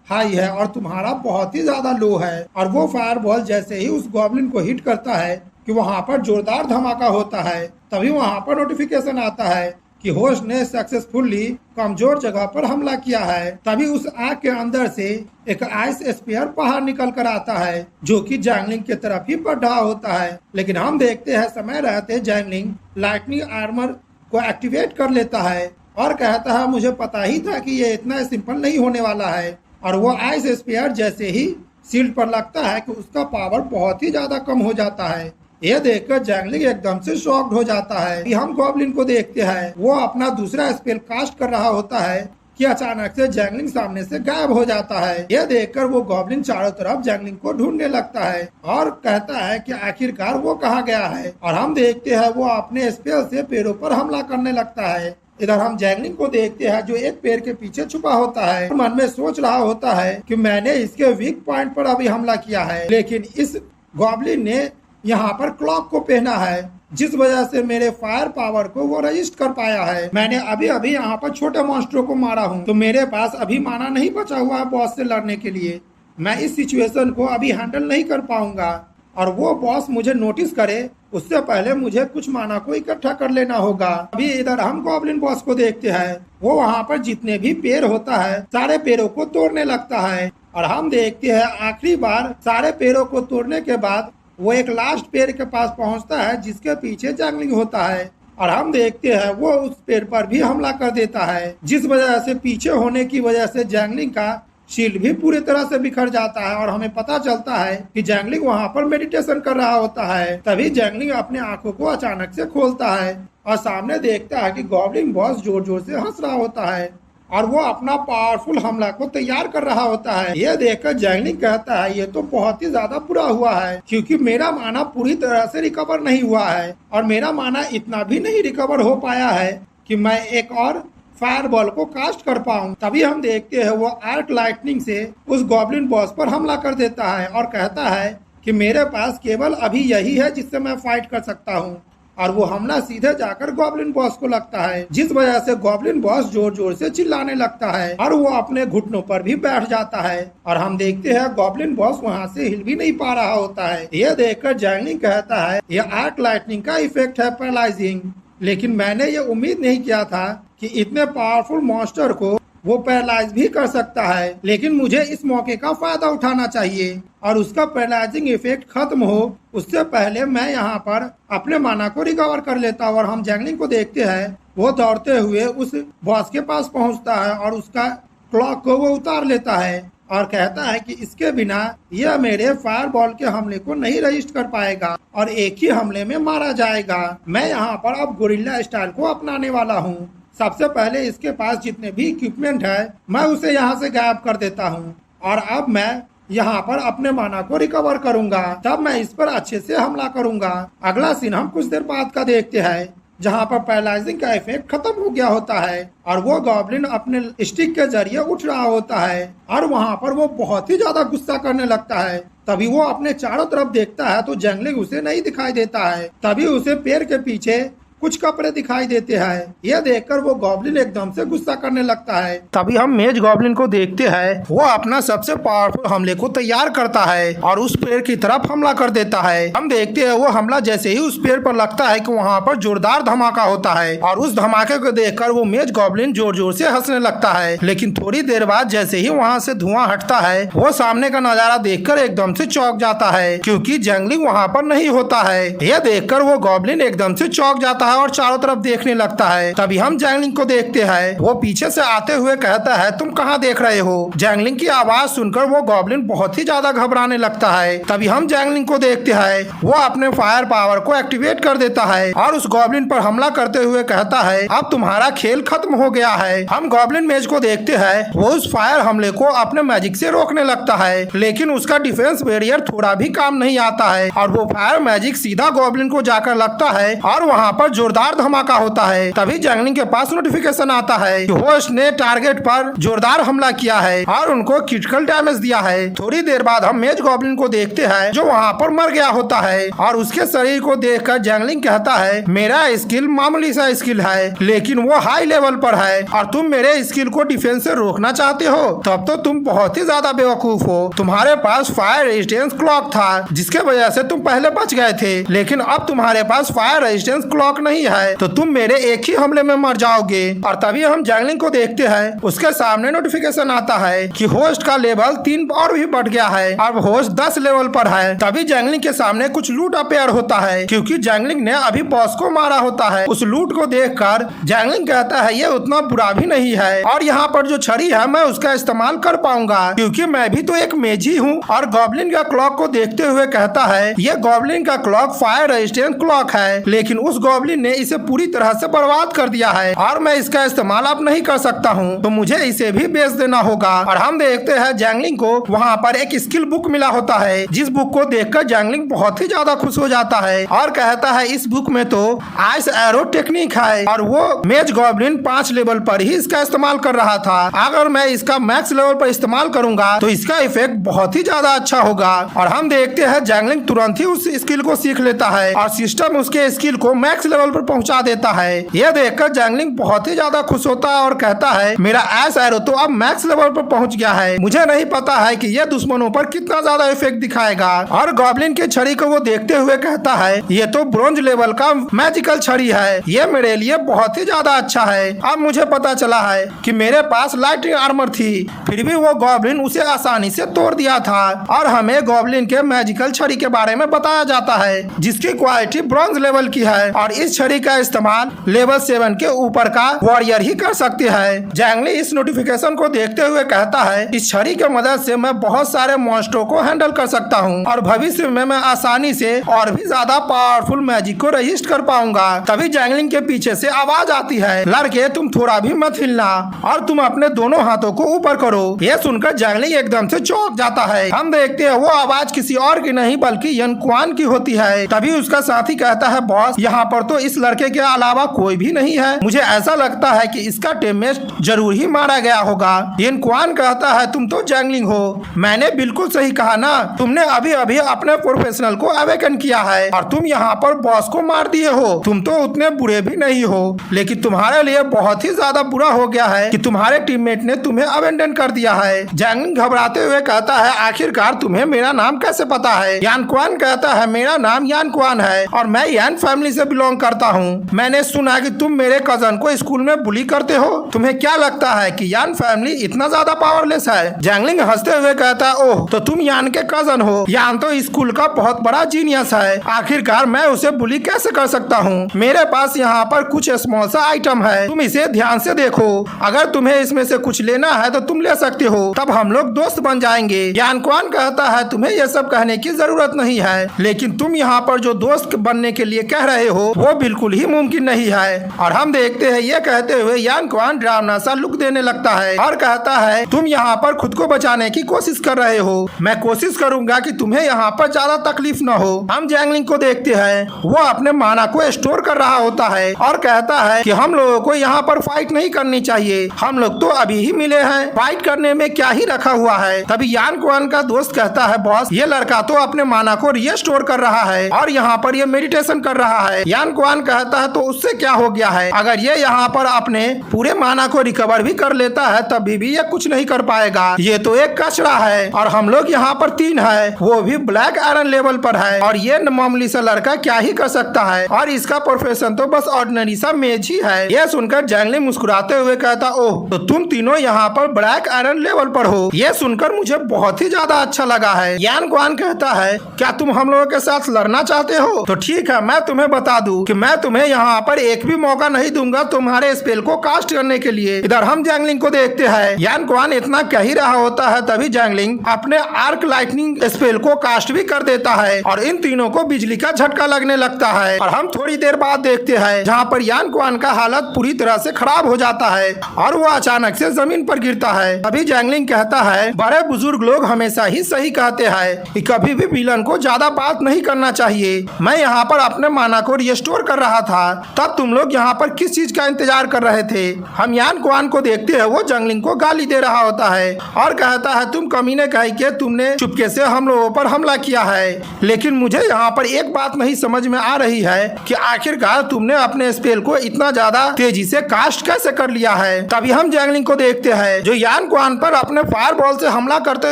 हाई है और तुम्हारा बहुत ही ज्यादा लो है। और वो फायर बॉल जैसे ही उस गॉब्लिन को हिट करता है कि वहाँ पर जोरदार धमाका होता है। तभी वहाँ पर नोटिफिकेशन आता है कि होस्ट ने सक्सेसफुली कमजोर जगह पर हमला किया है। तभी उस आग के अंदर से एक आइस स्पीयर बाहर निकल कर आता है जो कि जैंगलिंग की तरफ ही बढ़ रहा होता है। लेकिन हम देखते हैं समय रहते जैंगलिंग लाइटनिंग आर्मर को एक्टिवेट कर लेता है और कहता है, मुझे पता ही था कि ये इतना सिंपल नहीं होने वाला है। और वो आइस स्पीयर जैसे ही शील्ड पर लगता है कि उसका पावर बहुत ही ज्यादा कम हो जाता है। ये देखकर जैंगलिंग एकदम से शॉक्ड हो जाता है कि हम गॉब्लिन को देखते हैं वो अपना दूसरा स्पेल कास्ट कर रहा होता है कि अचानक से जैंगलिंग सामने से गायब हो जाता है। यह देखकर वो गॉब्लिन चारों तरफ जैंगलिंग को ढूंढने लगता है और कहता है कि आखिरकार वो कहाँ गया है। और हम देखते हैं वो अपने स्पेल से पेड़ों पर हमला करने लगता है। इधर हम जैंगलिंग को देखते हैं जो एक पेड़ के पीछे छुपा होता है और मन में सोच रहा होता है कि मैंने इसके वीक पॉइंट पर अभी हमला किया है, लेकिन इस गॉब्लिन ने यहाँ पर क्लॉक को पहना है जिस वजह से मेरे फायर पावर को वो रजिस्ट कर पाया है। मैंने अभी अभी यहाँ पर छोटे मॉन्स्टरों को मारा हूँ, तो मेरे पास अभी माना नहीं बचा हुआ है बॉस से लड़ने के लिए। मैं इस सिचुएशन को अभी हैंडल नहीं कर पाऊंगा और वो बॉस मुझे नोटिस करे उससे पहले मुझे कुछ माना को इकट्ठा कर लेना होगा। अभी इधर हम गॉब्लिन बॉस को देखते हैं, वो वहाँ पर जितने भी पेड़ होता है सारे पेड़ों को तोड़ने लगता है। और हम देखते हैं आखिरी बार सारे पेड़ों को तोड़ने के बाद वो एक लास्ट पेड़ के पास पहुँचता है जिसके पीछे जैंगलिंग होता है। और हम देखते हैं वो उस पेड़ पर भी हमला कर देता है जिस वजह से पीछे होने की वजह से जैंगलिंग का शील्ड भी पूरी तरह से बिखर जाता है और हमें पता चलता है कि जैंगलिंग वहाँ पर मेडिटेशन कर रहा होता है। तभी जैंगलिंग अपने आंखों को अचानक से खोलता है और सामने देखता है कि गॉब्लिन बॉस जोर जोर से हंस रहा होता है और वो अपना पावरफुल हमला को तैयार कर रहा होता है। यह देखकर जैंगलिंग कहता है, ये तो बहुत ही ज्यादा बुरा हुआ है क्योंकि मेरा माना पूरी तरह से रिकवर नहीं हुआ है और मेरा माना इतना भी नहीं रिकवर हो पाया है कि मैं एक और फायर बॉल को कास्ट कर पाऊं। तभी हम देखते हैं वो आर्क लाइटनिंग से उस गॉब्लिन बॉस पर हमला कर देता है और कहता है कि मेरे पास केवल अभी यही है जिससे मैं फाइट कर सकता हूं। और वो हमला सीधे जाकर गॉब्लिन बॉस को लगता है जिस वजह से गॉब्लिन बॉस जोर जोर से चिल्लाने लगता है और वो अपने घुटनों पर भी बैठ जाता है। और हम देखते हैं गॉब्लिन बॉस वहाँ से हिल भी नहीं पा रहा होता है। ये देखकर जैंगलिंग कहता है, यह आर्क लाइटनिंग का इफेक्ट है पैरालाइजिंग, लेकिन मैंने ये उम्मीद नहीं किया था कि इतने पावरफुल मॉन्स्टर को वो पैरालाइज भी कर सकता है। लेकिन मुझे इस मौके का फायदा उठाना चाहिए और उसका पैरालाइजिंग इफेक्ट खत्म हो उससे पहले मैं यहाँ पर अपने माना को रिकवर कर लेता हूँ। और हम जैंगलिंग को देखते हैं वो दौड़ते हुए उस बॉस के पास पहुँचता है और उसका क्लॉक को वो उतार लेता है और कहता है कि इसके बिना यह मेरे फायरबॉल के हमले को नहीं रजिस्ट कर पाएगा और एक ही हमले में मारा जाएगा। मैं यहाँ पर अब गोरिल्ला स्टाइल को अपनाने वाला हूँ। सबसे पहले इसके पास जितने भी इक्विपमेंट है मैं उसे यहाँ से गायब कर देता हूँ और अब मैं यहाँ पर अपने माना को रिकवर करूंगा। तब मैं इस पर अच्छे से हमला करूंगा। अगला सीन हम कुछ देर बाद का देखते हैं जहाँ पर पैरालाइजिंग का इफेक्ट खत्म हो गया होता है और वो गॉब्लिन अपने स्टिक के जरिए उठ रहा होता है और वहाँ पर वो बहुत ही ज्यादा गुस्सा करने लगता है। तभी वो अपने चारों तरफ देखता है तो जंगलिंग उसे नहीं दिखाई देता है। तभी उसे पेड़ के पीछे कुछ कपड़े दिखाई देते हैं। यह देखकर वो गॉब्लिन एकदम से गुस्सा करने लगता है। तभी हम मेज गॉब्लिन को देखते हैं, वो अपना सबसे पावरफुल हमले को तैयार करता है और उस पेड़ की तरफ हमला कर देता है। हम देखते हैं वो हमला जैसे ही उस पेड़ पर लगता है कि वहाँ पर जोरदार धमाका होता है और उस धमाके को देखकर वो मेज गॉब्लिन जोर जोर से हंसने लगता है। लेकिन थोड़ी देर बाद जैसे ही वहाँ से धुआं हटता है वो सामने का नजारा देखकर एकदम से चौंक जाता है क्योंकि जंगलिंग वहाँ पर नहीं होता है। यह देखकर वो गॉब्लिन एकदम से चौंक जाता है और चारों तरफ देखने लगता है। तभी हम जैंगलिंग को देखते हैं, वो पीछे से आते हुए कहता है तुम कहाँ देख रहे हो। जैंगलिंग की आवाज सुनकर वो गॉब्लिन बहुत ही ज्यादा घबराने लगता है। तभी हम जैंगलिंग को देखते हैं, वो अपने फायर पावर को एक्टिवेट कर देता है और उस गॉब्लिन पर हमला करते हुए कहता है अब तुम्हारा खेल खत्म हो गया है। हम गॉब्लिन मेज को देखते हैं, वो उस फायर हमले को अपने मैजिक से रोकने लगता है लेकिन उसका डिफेंस बैरियर थोड़ा भी काम नहीं आता है और वो फायर मैजिक सीधा गॉब्लिन को जाकर लगता है और वहाँ पर जोरदार धमाका होता है। तभी जंगलिंग के पास नोटिफिकेशन आता है कि होस्ट ने टारगेट पर जोरदार हमला किया है और उनको क्रिटिकल डैमेज दिया है। थोड़ी देर बाद हम मेज गॉब्लिन को देखते हैं जो वहाँ पर मर गया होता है और उसके शरीर को देखकर जंगलिंग कहता है मेरा स्किल मामूली सा स्किल है लेकिन वो हाई लेवल पर है और तुम मेरे स्किल को डिफेंस से रोकना चाहते हो, तब तो तुम बहुत ही ज्यादा बेवकूफ हो। तुम्हारे पास फायर रेजिस्टेंस क्लॉक था जिसके वजह से तुम पहले बच गए थे लेकिन अब तुम्हारे पास फायर रेजिस्टेंस क्लॉक नहीं है तो तुम मेरे एक ही हमले में मर जाओगे। और तभी हम जंगलिंग को देखते हैं, उसके सामने नोटिफिकेशन आता है कि होस्ट का लेवल 3 और भी बढ़ गया है, अब होस्ट 10 लेवल पर है। तभी जंगलिंग के सामने कुछ लूट अपेयर होता है क्योंकि जंगलिंग ने अभी बॉस को मारा होता है। उस लूट को देखकर जंगलिंग कहता है ये उतना बुरा भी नहीं है और यहाँ पर जो छड़ी है मैं उसका इस्तेमाल कर पाऊंगा क्योंकि मैं भी तो एक मेजी हूँ। और गॉब्लिन का क्लॉक को देखते हुए कहता है ये गॉब्लिन का क्लॉक फायर रेजिस्टेंट क्लॉक है लेकिन उस गॉब्लिन ने इसे पूरी तरह से बर्बाद कर दिया है और मैं इसका इस्तेमाल अब नहीं कर सकता हूँ तो मुझे इसे भी बेच देना होगा। और हम देखते हैं जंगलिंग को वहाँ पर एक स्किल बुक मिला होता है जिस बुक को देखकर जंगलिंग बहुत ही ज्यादा खुश हो जाता है और कहता है इस बुक में तो आइस एरो टेक्निक है और वो मेज गॉब्लिन 5 लेवल पर ही इसका इस्तेमाल कर रहा था। अगर मैं इसका मैक्स लेवल पर इस्तेमाल करूंगा तो इसका इफेक्ट बहुत ही ज्यादा अच्छा होगा। और हम देखते हैं जंगलिंग तुरंत ही उस स्किल को सीख लेता है और सिस्टम उसके स्किल को मैक्स लेवल पर पहुंचा देता है। यह देखकर जंगलिंग बहुत ही ज्यादा खुश होता है और कहता है मेरा आइस एरो तो अब मैक्स लेवल पर पहुंच गया है, मुझे नहीं पता है कि यह दुश्मनों पर कितना ज्यादा इफेक्ट दिखाएगा। और गॉब्लिन की छड़ी को वो देखते हुए कहता है ये तो ब्रोंज लेवल का मैजिकल छड़ी है, ये मेरे लिए बहुत ही ज्यादा अच्छा है। अब मुझे पता चला है कि मेरे पास लाइटिंग आर्मर थी फिर भी वो गॉब्लिन उसे आसानी से तोड़ दिया था। और हमें गॉब्लिन के मैजिकल छड़ी के बारे में बताया जाता है जिसकी क्वालिटी ब्रोंज लेवल की है और इस छड़ी का इस्तेमाल लेवल 7 के ऊपर का वॉरियर ही कर सकती है। जंगली इस नोटिफिकेशन को देखते हुए कहता है इस छड़ी के मदद से मैं बहुत सारे मॉन्स्टरों को हैंडल कर सकता हूँ और भविष्य में मैं आसानी से और भी ज्यादा पावरफुल मैजिक को रजिस्ट कर पाऊंगा। तभी जंगलिंग के पीछे से आवाज आती है लड़के तुम थोड़ा भी मत हिलना और तुम अपने दोनों हाथों को ऊपर करो। यह सुनकर जंगलिंग एकदम से चौंक जाता है। हम देखते हैं वो आवाज किसी और की नहीं बल्कि यनक्वान की होती है। तभी उसका साथी कहता है बॉस यहाँ पर तो इस लड़के के अलावा कोई भी नहीं है, मुझे ऐसा लगता है कि इसका टीममेट जरूर ही मारा गया होगा। यनक्वान कहता है तुम तो जंगलिंग हो, मैंने बिल्कुल सही कहा ना, तुमने अभी अभी अपने प्रोफेशनल को अवेकन किया है और तुम यहाँ पर बॉस को मार दिए हो। तुम तो उतने बुरे भी नहीं हो लेकिन तुम्हारे लिए बहुत ही ज्यादा बुरा हो गया है कि तुम्हारे टीममेट ने तुम्हें अबेंडन कर दिया है। जंगलिंग घबराते हुए कहता है आखिरकार तुम्हें मेरा नाम कैसे पता है। यानक्वान कहता है मेरा नाम यानक्वान है और मैं यान फैमिली से बिलोंग करता हूँ। मैंने सुना कि तुम मेरे कजन को स्कूल में बुली करते हो। तुम्हें क्या लगता है कि यान फैमिली इतना ज्यादा पावरलेस है? जैंगलिंग हंसते हुए कहता, ओह तो तुम यान के कजन हो। यान तो स्कूल का बहुत बड़ा जीनियस है, आखिरकार मैं उसे बुली कैसे कर सकता हूँ? मेरे पास यहाँ पर कुछ स्मॉल सा आइटम है, तुम इसे ध्यान से देखो। अगर तुम्हें इसमें से कुछ लेना है तो तुम ले सकते हो, तब हम लोग दोस्त बन जाएंगे। यान क्वान कहता है, तुम्हें यह सब कहने की जरूरत नहीं है, लेकिन तुम यहाँ पर जो दोस्त बनने के लिए कह रहे हो वो बिल्कुल ही मुमकिन नहीं है। और हम देखते हैं ये कहते हुए यान क्वान डरावना सा लुक देने लगता है और कहता है, तुम यहाँ पर खुद को बचाने की कोशिश कर रहे हो। मैं कोशिश करूंगा कि तुम्हें यहाँ पर ज्यादा तकलीफ न हो। हम जैंगलिंग को देखते हैं, वो अपने माना को स्टोर कर रहा होता है और कहता है कि हम लोगों को यहाँ पर फाइट नहीं करनी चाहिए, हम लोग तो अभी ही मिले हैं, फाइट करने में क्या ही रखा हुआ है। तभी यान क्वान का दोस्त कहता है, बॉस ये लड़का तो अपने माना को रीस्टोर कर रहा है और यहाँ पर ये मेडिटेशन कर रहा है। यान क्वान कहता है, तो उससे क्या हो गया है? अगर ये यहाँ पर अपने पूरे माना को रिकवर भी कर लेता है तभी भी ये कुछ नहीं कर पाएगा। ये तो एक कचरा है और हम लोग यहाँ पर 3 है, वो भी ब्लैक आयरन लेवल पर है, और ये मामूली सा लड़का क्या ही कर सकता है, और इसका प्रोफेशन तो बस ऑर्डिनरी सा मेज ही है। यह सुनकर जैंगलिंग मुस्कुराते हुए कहता, ओह तो तुम तीनों यहाँ पर ब्लैक आयरन लेवल पर हो। यह सुनकर मुझे बहुत ही ज्यादा अच्छा लगा है। यान क्वान कहता है, क्या तुम हम लोगों के साथ लड़ना चाहते हो? तो ठीक है, मैं तुम्हें बता दूं कि मैं तुम्हें यहाँ पर एक भी मौका नहीं दूंगा तुम्हारे स्पेल को कास्ट करने के लिए। इधर हम जैंगलिंग को देखते हैं, यान क्वान इतना कह ही रहा होता है तभी जैंगलिंग अपने आर्क लाइटनिंग स्पेल को कास्ट भी कर देता है और इन तीनों को बिजली का झटका लगने लगता है। और हम थोड़ी देर बाद देखते हैं जहाँ पर यान क्वान का हालत पूरी तरह से खराब हो जाता है और वो अचानक से जमीन पर गिरता है। तभी जैंगलिंग कहता है, बड़े बुजुर्ग लोग हमेशा ही सही कहते हैं कि कभी भी विलन को ज्यादा बात नहीं करना चाहिए। मैं यहाँ पर अपने माना को रिस्टोर कर रहा था, तब तुम लोग यहाँ पर किस चीज का इंतजार कर रहे थे? हम यान क्वान को देखते हैं, वो जैंगलिंग को गाली दे रहा होता है और कहता है, तुम कमीने कह के तुमने चुपके से हम लोगों पर हमला किया है, लेकिन मुझे यहाँ पर एक बात नहीं समझ में आ रही है कि आखिरकार तुमने अपने स्पेल को इतना ज्यादा तेजी से कास्ट कैसे कर लिया है। तभी हम जैंगलिंग को देखते हैं जो यान क्वान पर अपने फायर बॉल से हमला करते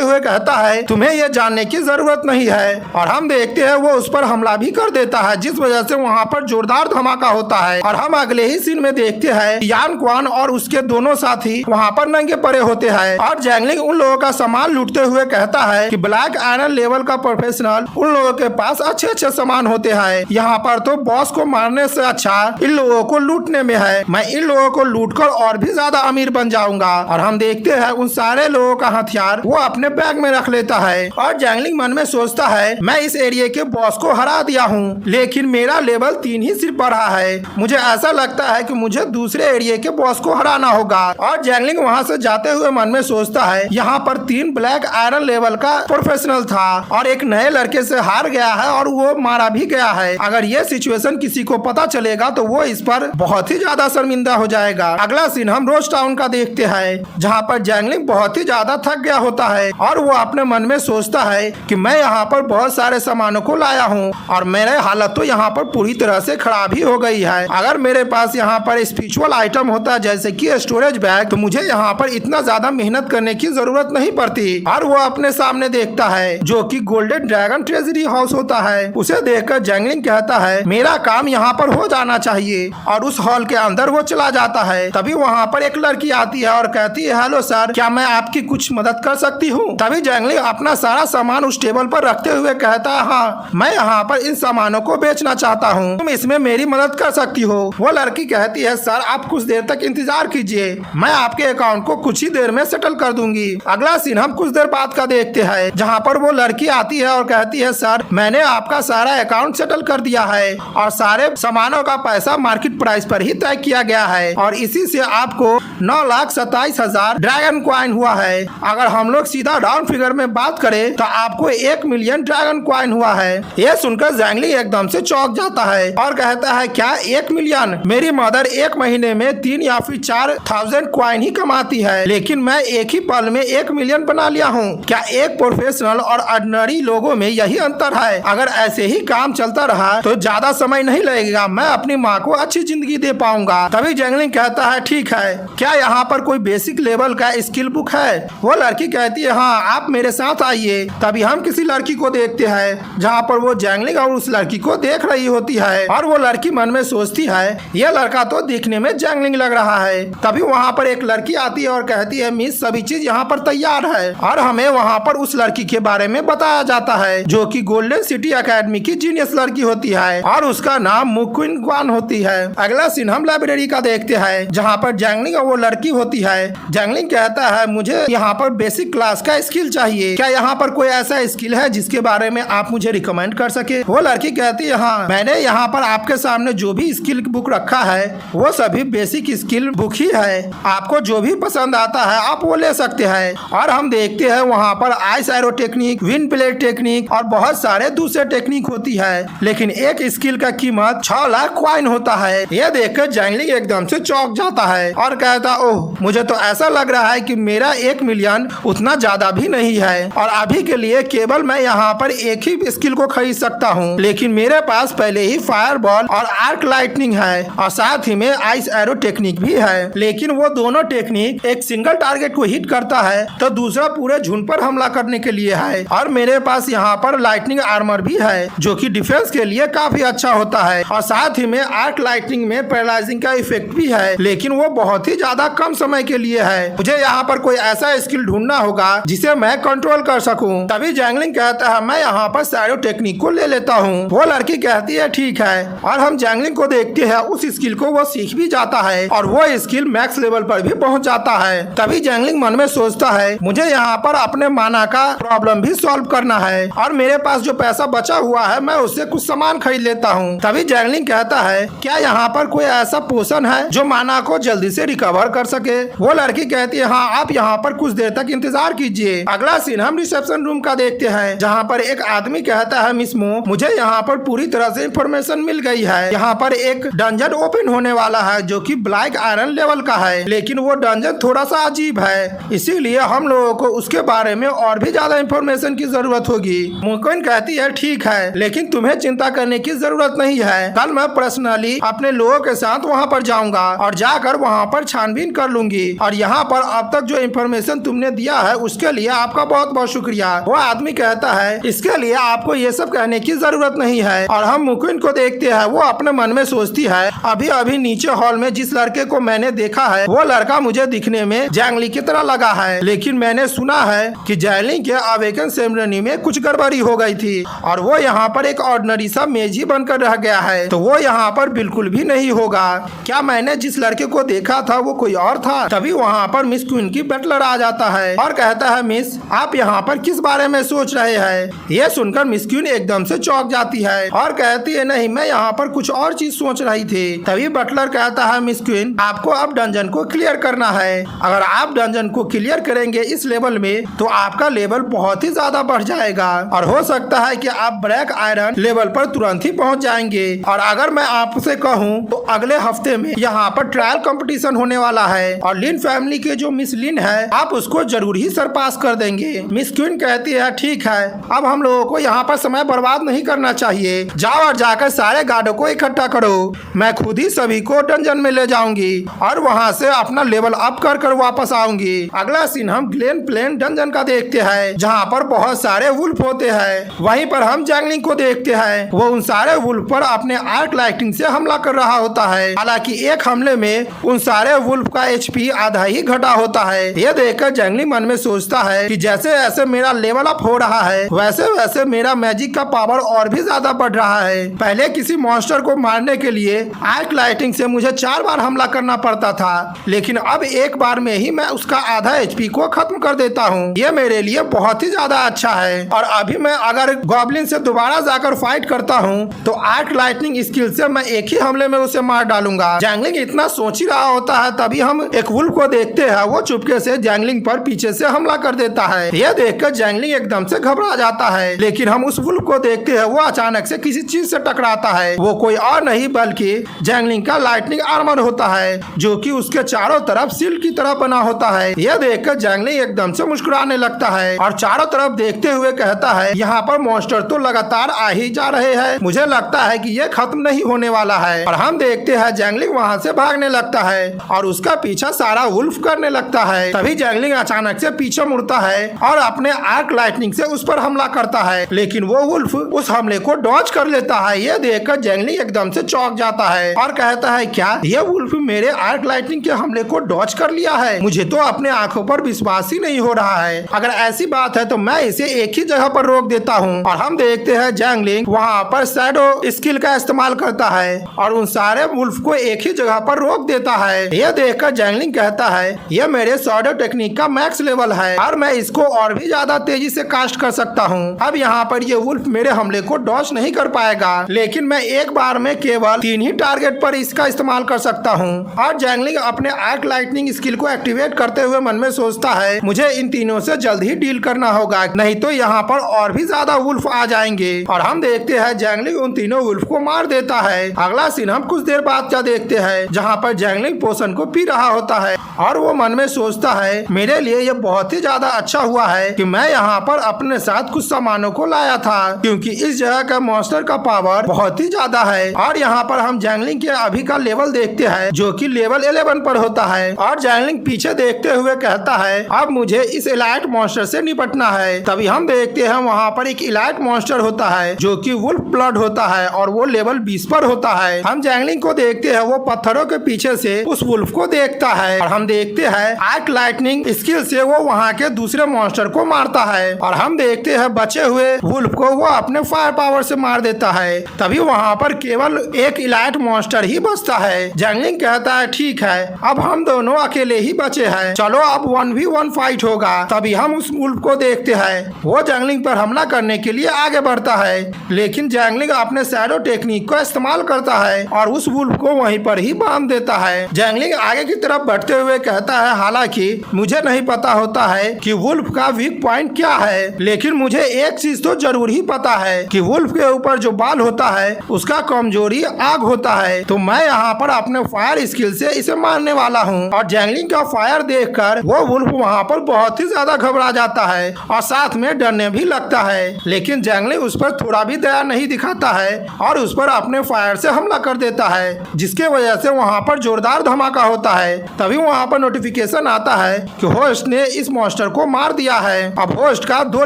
हुए कहता है, तुम्हें यह जानने की जरूरत नहीं है। और हम देखते हैं वो उस पर हमला भी कर देता है, जिस वजह से वहाँ पर जोरदार धमाका होता है। और हम अगले ही सीन में देखते हैं यान क्वान और उसके दोनों साथी वहाँ पर नंगे पड़े होते हैं और जैंगलिंग उन लोगों का सामान लूटते हुए कहता है कि ब्लैक आयरन लेवल का प्रोफेशनल उन लोगों के पास अच्छे अच्छे सामान होते हैं, यहाँ पर तो बॉस को मारने से अच्छा इन लोगों को लूटने में है। मैं इन लोगों को लूटकर और भी ज्यादा अमीर बन जाऊंगा। और हम देखते हैं उन सारे लोगों का हथियार वो अपने बैग में रख लेता है और जैंगलिंग मन में सोचता है, मैं इस एरिया के बॉस को हरा दिया हूँ, लेकिन मेरा लेवल 3 ही सिर्फ बढ़ा है। मुझे ऐसा लगता है कि मुझे दूसरे एरिया के बॉस को हराना होगा। और जैंगलिंग वहाँ से जाते हुए मन में सोचता है, यहाँ पर 3 ब्लैक आयरन लेवल का प्रोफेशनल था और एक नए लड़के से हार गया है और वो मारा भी गया है। अगर ये सिचुएशन किसी को पता चलेगा तो वो इस पर बहुत ही ज्यादा शर्मिंदा हो जाएगा। अगला सीन हम रोज टाउन का देखते हैं जहाँ पर जैंगलिंग बहुत ही ज्यादा थक गया होता है और वो अपने मन में सोचता है कि मैं यहाँ पर बहुत सारे सामानों को लाया हूँ और मेरे हालत तो यहाँ पर पूरी तरह से खराब ही हो गई है। अगर मेरे पास यहाँ पर स्पिरिचुअल आइटम होता जैसे कि स्टोरेज बैग तो मुझे यहाँ पर इतना ज्यादा मेहनत करने की जरूरत नहीं पड़ती। और वो अपने सामने देखता है जो कि गोल्डन ड्रैगन ट्रेजरी हाउस होता है। उसे देखकर जैंगलिंग कहता है, मेरा काम यहाँ पर हो जाना चाहिए, और उस हॉल के अंदर वो चला जाता है। तभी वहाँ पर एक लड़की आती है और कहती है, हेलो सर, क्या मैं आपकी कुछ मदद कर सकती हूँ? तभी जैंगलिंग अपना सारा सामान उस टेबल पर रखते हुए कहता है, हाँ मैं यहाँ पर इन सामानों को बेचना चाहता हूँ, तुम इसमें मेरी मदद कर सकती हो। वो लड़की कहती है, सर आप कुछ देर तक इंतजार कीजिए, मैं आपके अकाउंट को कुछ ही देर में सेटल कर दूंगी। अगला सीन हम कुछ देर बाद का देखते हैं जहाँ पर वो लड़की आती है और कहती है, सर मैंने आपका सारा अकाउंट सेटल कर दिया है और सारे सामानों का पैसा मार्केट प्राइस पर ही तय किया गया है और इसी से आपको 9,27,000 ड्रैगन क्वाइन हुआ है। अगर हम लोग सीधा डाउन फिगर में बात करें तो आपको 1 मिलियन ड्रैगन क्वाइन हुआ है। यह सुनकर जैंगलिंग एकदम से चौंक जाता है और कहता है, क्या 1 मिलियन? मेरी मदर एक महीने में 3 या फिर 4,000 क्वाइन ही कमाती है, लेकिन मैं एक ही पल में 1 मिलियन बना लिया हूँ। क्या एक प्रोफेशनल और ऑर्डिनरी लोगों में यही अंतर है? अगर ऐसे ही काम चलता रहा तो ज्यादा समय नहीं लगेगा, मैं अपनी माँ को अच्छी जिंदगी दे पाऊंगा। तभी जैंगलिंग कहता है, ठीक है, क्या क्या यहाँ पर कोई बेसिक लेवल का स्किल बुक है? वो लड़की कहती है हाँ, आप मेरे साथ आइए। तभी हम किसी लड़की को देखते हैं जहाँ पर वो जैंगलिंग और उस लड़की को देख रही होती है और वो लड़की मन में सोचती है ये लड़का तो दिखने में जैंगलिंग लग रहा है। तभी वहाँ पर एक लड़की आती है और कहती है मिस, सभी चीज यहाँ पर तैयार है। और हमें वहाँ पर उस लड़की के बारे में बताया जाता है जो कि गोल्डन सिटी एकेडमी की जीनियस लड़की होती है और उसका नाम मुकुन ग्वान होती है। अगला सीन हम लाइब्रेरी का देखते हैं जहाँ पर जैंगलिंग और वो लड़की होती है। जैंगलिंग कहता है मुझे यहाँ पर बेसिक क्लास का स्किल चाहिए, क्या यहाँ पर कोई ऐसा स्किल है जिसके बारे में आप मुझे रिकमेंड कर सके? वो लड़की कहती है हाँ, मैंने यहाँ पर आपके सामने जो भी स्किल बुक रखा है वो सभी बेसिक स्किल बुक ही है, आपको जो भी पसंद आता है आप वो ले सकते हैं। और हम देखते हैं वहाँ पर ice arrow technique, wind blade technique और बहुत सारे दूसरे टेक्निक होती है, लेकिन एक स्किल का कीमत 6 लाख कॉइन होता है। यह देखकर जैंगलिंग एकदम से चौंक जाता है और कहता ओह, मुझे तो ऐसा लग रहा है कि मेरा 1 मिलियन उतना ज्यादा भी नहीं है और अभी के लिए केवल मैं यहाँ पर एक ही स्किल को खरीद सकता हूँ, लेकिन मेरे पास पहले ही फायर बॉल और आर्क लाइटनिंग है और साथ ही में आइस एरो टेक्निक भी है। लेकिन वो दोनों टेक्निक एक सिंगल टारगेट को हिट करता है तो दूसरा पूरे झुंड पर हमला करने के लिए है। और मेरे पास यहाँ पर लाइटनिंग आर्मर भी है जो कि डिफेंस के लिए काफी अच्छा होता है और साथ ही में आर्क लाइटनिंग में पैरालाइजिंग का इफेक्ट भी है, लेकिन वो बहुत ही ज्यादा कम समय के लिए है। मुझे यहाँ पर कोई ऐसा स्किल ढूंढना होगा जिसे मैं कंट्रोल कर सकूं। तभी जैंगलिंग कहता है मैं यहाँ पर साइरो टेक्निक को ले लेता हूँ। वो लड़की कहती है ठीक है और हम जैंगलिंग को देखते हैं उस स्किल को वो सीख भी जाता है और वो स्किल मैक्स लेवल पर भी पहुँच जाता है। तभी जैंगलिंग मन में सोचता है मुझे यहाँ पर अपने माना का प्रॉब्लम भी सॉल्व करना है और मेरे पास जो पैसा बचा हुआ है मैं उससे कुछ सामान खरीद लेता हूँ। तभी जैंगलिंग कहता है क्या यहाँ पर कोई ऐसा पोशन है जो माना को जल्दी से रिकवर कर सके? वो लड़की कहती है हाँ, आप यहाँ पर कुछ देर तक इंतजार कीजिए। अगला सीन हम रिसेप्शन रूम का देखते हैं जहाँ पर एक आदमी कहता है मिस मो, मुझे यहाँ पर पूरी तरह से इंफॉर्मेशन मिल गई है। यहाँ पर एक डंजन ओपन होने वाला है जो कि ब्लैक आयरन लेवल का है, लेकिन वो डंजन थोड़ा सा अजीब है, इसीलिए हम लोगों को उसके बारे में और भी ज्यादा इंफॉर्मेशन की जरूरत होगी। मुकुन कहती है ठीक है, लेकिन तुम्हें चिंता करने की जरूरत नहीं है, कल मैं पर्सनली अपने लोगों के साथ वहाँ पर जाऊंगा और जाकर वहाँ पर छानबीन कर लूंगी और यहाँ पर अब तक जो इंफॉर्मेशन तुमने दिया है उसके लिए आपका बहुत बहुत शुक्रिया। वो आदमी कहता है इसके लिए आपको ये सब कहने की जरूरत नहीं है। और हम मुकुन को देखते हैं, वो अपने मन में सोचती है अभी अभी नीचे हॉल में जिस लड़के को मैंने देखा है वो लड़का मुझे दिखने में जैंगली की तरह लगा है, लेकिन मैंने सुना है कि जैंगली के अवेकन सेरेमनी में कुछ गड़बड़ी हो गई थी और वो यहाँ पर एक ऑर्डिनरी सा मेज ही बनकर रह गया है, तो वो यहाँ पर बिल्कुल भी नहीं होगा। क्या मैंने जिस लड़के को देखा था वो कोई और था? तभी वहाँ पर मिस क्वीन की बटलर आ जाता है और कहता है मिस, आप यहाँ पर किस बारे में सोच रहे हैं? ये सुनकर मिस क्वीन एकदम से चौंक जाती है और कहती है नहीं, मैं यहाँ पर कुछ और चीज सोच रही थी। तभी बटलर कहता है मिस क्वीन, आपको अब डंजन को क्लियर करना है, अगर आप डंजन को क्लियर करेंगे इस लेवल में तो आपका लेवल बहुत ही ज्यादा बढ़ जाएगा और हो सकता है कि आप ब्लैक आयरन लेवल पर तुरंत ही पहुँच जाएंगे। और अगर मैं आपसे कहूँ तो अगले हफ्ते में यहाँ पर ट्रायल कंपटीशन होने वाला है और लिन फैमिली के जो मिस लिन है आप उसको जरूर ही सरपास कर देंगे। मिस क्वीन कहती है ठीक है, अब हम लोगों को यहाँ पर समय बर्बाद नहीं करना चाहिए, जाओ और जाकर सारे गार्डों को इकट्ठा करो, मैं खुद ही सभी को डंजन में ले जाऊंगी और वहाँ से अपना लेवल अप कर वापस आऊंगी। अगला सीन हम ग्लेन प्लेन डंजन का देखते हैं जहाँ पर बहुत सारे वुल्फ होते हैं। वहीं पर हम जैंगलिंग को देखते हैं, वो उन सारे वुल्फ पर अपने आर्क लाइटिंग से हमला कर रहा होता है। हालांकि एक हमले में उन सारे वुल्फ का HP आधा ही घटा होता है। ये देखकर जैंगलिंग मन में सोचता है कि जैसे जैसे मेरा लेवल अप हो रहा है वैसे वैसे मेरा मैजिक का पावर और भी ज्यादा बढ़ रहा है। पहले किसी मॉन्स्टर को मारने के लिए आर्क लाइटिंग से मुझे 4 बार हमला करना पड़ता था, लेकिन अब एक बार में ही मैं उसका आधा HP को खत्म कर देता हूँ। ये मेरे लिए बहुत ही ज्यादा अच्छा है और अभी मैं अगर गॉब्लिन से दोबारा जाकर फाइट करता हूँ तो आर्क लाइटनिंग स्किल से मैं एक ही हमले में उसे मार डालूंगा। जैंगलिंग इतना सोच ही रहा होता है तभी हम एक वुल्फ को देखते हैं, वो चुपके से जैंगलिंग पर पीछे से हमला कर देता है। यह देखकर जैंगलिंग एकदम से घबरा जाता है, लेकिन हम उस वुल्फ को देखते हैं वो अचानक से किसी चीज से टकराता है। वो कोई और नहीं बल्कि जैंगलिंग का लाइटनिंग आर्मर होता है जो कि उसके चारों तरफ सील की तरह बना होता है। यह देखकर जैंगलिंग एकदम से मुस्कुराने लगता है और चारों तरफ देखते हुए कहता है यहाँ पर मॉन्स्टर तो लगातार आ ही जा रहे हैं, मुझे लगता है कि ये खत्म नहीं होने वाला है। और हम देखते हैं जैंगलिंग वहाँ से भागने लगता है और उसका पीछा सारा वुल्फ करने लगता है। तभी जैंगलिंग अचानक से पीछे मुड़ता है और अपने आर्क लाइटनिंग से उस पर हमला करता है, लेकिन वो वुल्फ उस हमले को डॉज कर लेता है। ये देखकर जैंगलिंग एकदम से चौंक जाता है और कहता है, क्या ये वुल्फ मेरे आर्क लाइटनिंग के हमले को डॉज कर लिया है? मुझे तो अपने आंखों पर विश्वास ही नहीं हो रहा है। अगर ऐसी बात है तो मैं इसे एक ही जगह पर रोक देता हूँ। और हम देखते हैं जैंगलिंग वहाँ पर शैडो स्किल का इस्तेमाल करता है और उन सारे वुल्फ को एक ही जगह पर रोक देता है। यह देखकर जैंगलिंग कहता है, यह मेरे शैडो टेक्निक का मैक्स लेवल है और मैं इसको और भी ज्यादा तेजी से कास्ट कर सकता हूँ। अब यहाँ पर ये वुल्फ मेरे हमले को डॉज नहीं कर पाएगा, लेकिन मैं एक बार में केवल 3 ही टारगेट पर इसका इस्तेमाल कर सकता हूँ। और जैंगलिंग अपने आर्क लाइटनिंग स्किल को एक्टिवेट करते हुए मन में सोचता है, मुझे इन तीनों से जल्द ही डील करना होगा, नहीं तो यहाँ पर और भी ज्यादा वुल्फ आ जाएंगे। और हम देखते हैं जैंगलिंग उन तीनों वुल्फ को मार देता है। अगला सीन हम कुछ देर बाद क्या देखते हैं, जहाँ पर जैंगलिंग पोशन को पी रहा होता है और वो मन में सोचता है, मेरे लिए ये बहुत ही ज्यादा अच्छा हुआ है कि मैं यहाँ पर अपने साथ कुछ सामानों को लाया था, क्योंकि इस जगह का मॉन्स्टर का पावर बहुत ही ज्यादा है। और यहाँ पर हम जैंगलिंग के अभी का लेवल देखते हैं, जो कि लेवल 11 पर होता है। और जैंगलिंग पीछे देखते हुए कहता है, अब मुझे इस इलाइट मॉन्स्टर से निपटना है। तभी हम देखते हैं वहाँ पर एक इलाइट मॉन्स्टर होता है जो कि वुल्फ ब्लड होता है और वो लेवल 20 पर होता है। हम जैंगलिंग को देखते हैं, वो पत्थरों के पीछे से उस वुल्फ को देखता है और हम देखते हैं आर्क लाइटनिंग स्किल से वो वहाँ के दूसरे मॉन्स्टर को मारता है और हम देखते हैं बचे हुए वुल्फ को वो अपने फायर पावर से मार देता है। तभी वहाँ पर केवल एक इलाइट मॉन्स्टर ही बचता है। जैंगलिंग कहता है, ठीक है, अब हम दोनों अकेले ही बचे हैं, चलो अब 1v1 फाइट होगा। तभी हम उस वुल्फ को देखते हैं, वो जैंगलिंग पर हमला करने के लिए आगे बढ़ता है, लेकिन जैंगलिंग अपने शैडो टेक्निक को इस्तेमाल करता है और उस वुल्फ को वहीं पर ही बांध देता है। जैंगलिंग आगे की तरफ बढ़ते हुए कहता है, हालांकि मुझे नहीं पता होता है कि वुल्फ का वीक पॉइंट क्या है, लेकिन मुझे एक चीज तो जरूर ही पता है कि वुल्फ के ऊपर जो बाल होता है उसका कमजोरी आग होता है, तो मैं यहाँ पर अपने फायर स्किल से इसे मारने वाला हूँ। और जैंगलिंग का फायर देखकर वो वुल्फ वहाँ पर बहुत ही ज्यादा घबरा जाता है और साथ में डरने भी लगता है, लेकिन जैंगलिंग उस पर थोड़ा भी दया नहीं दिखाता है और उस पर अपने फायर से हमला कर देता है, जिसके वजह से वहाँ पर जोरदार धमाका होता है। तभी वहाँ पर नोटिफिकेशन आता है कि होस्ट ने इस मॉन्स्टर को मार दिया है। अब होस्ट का 2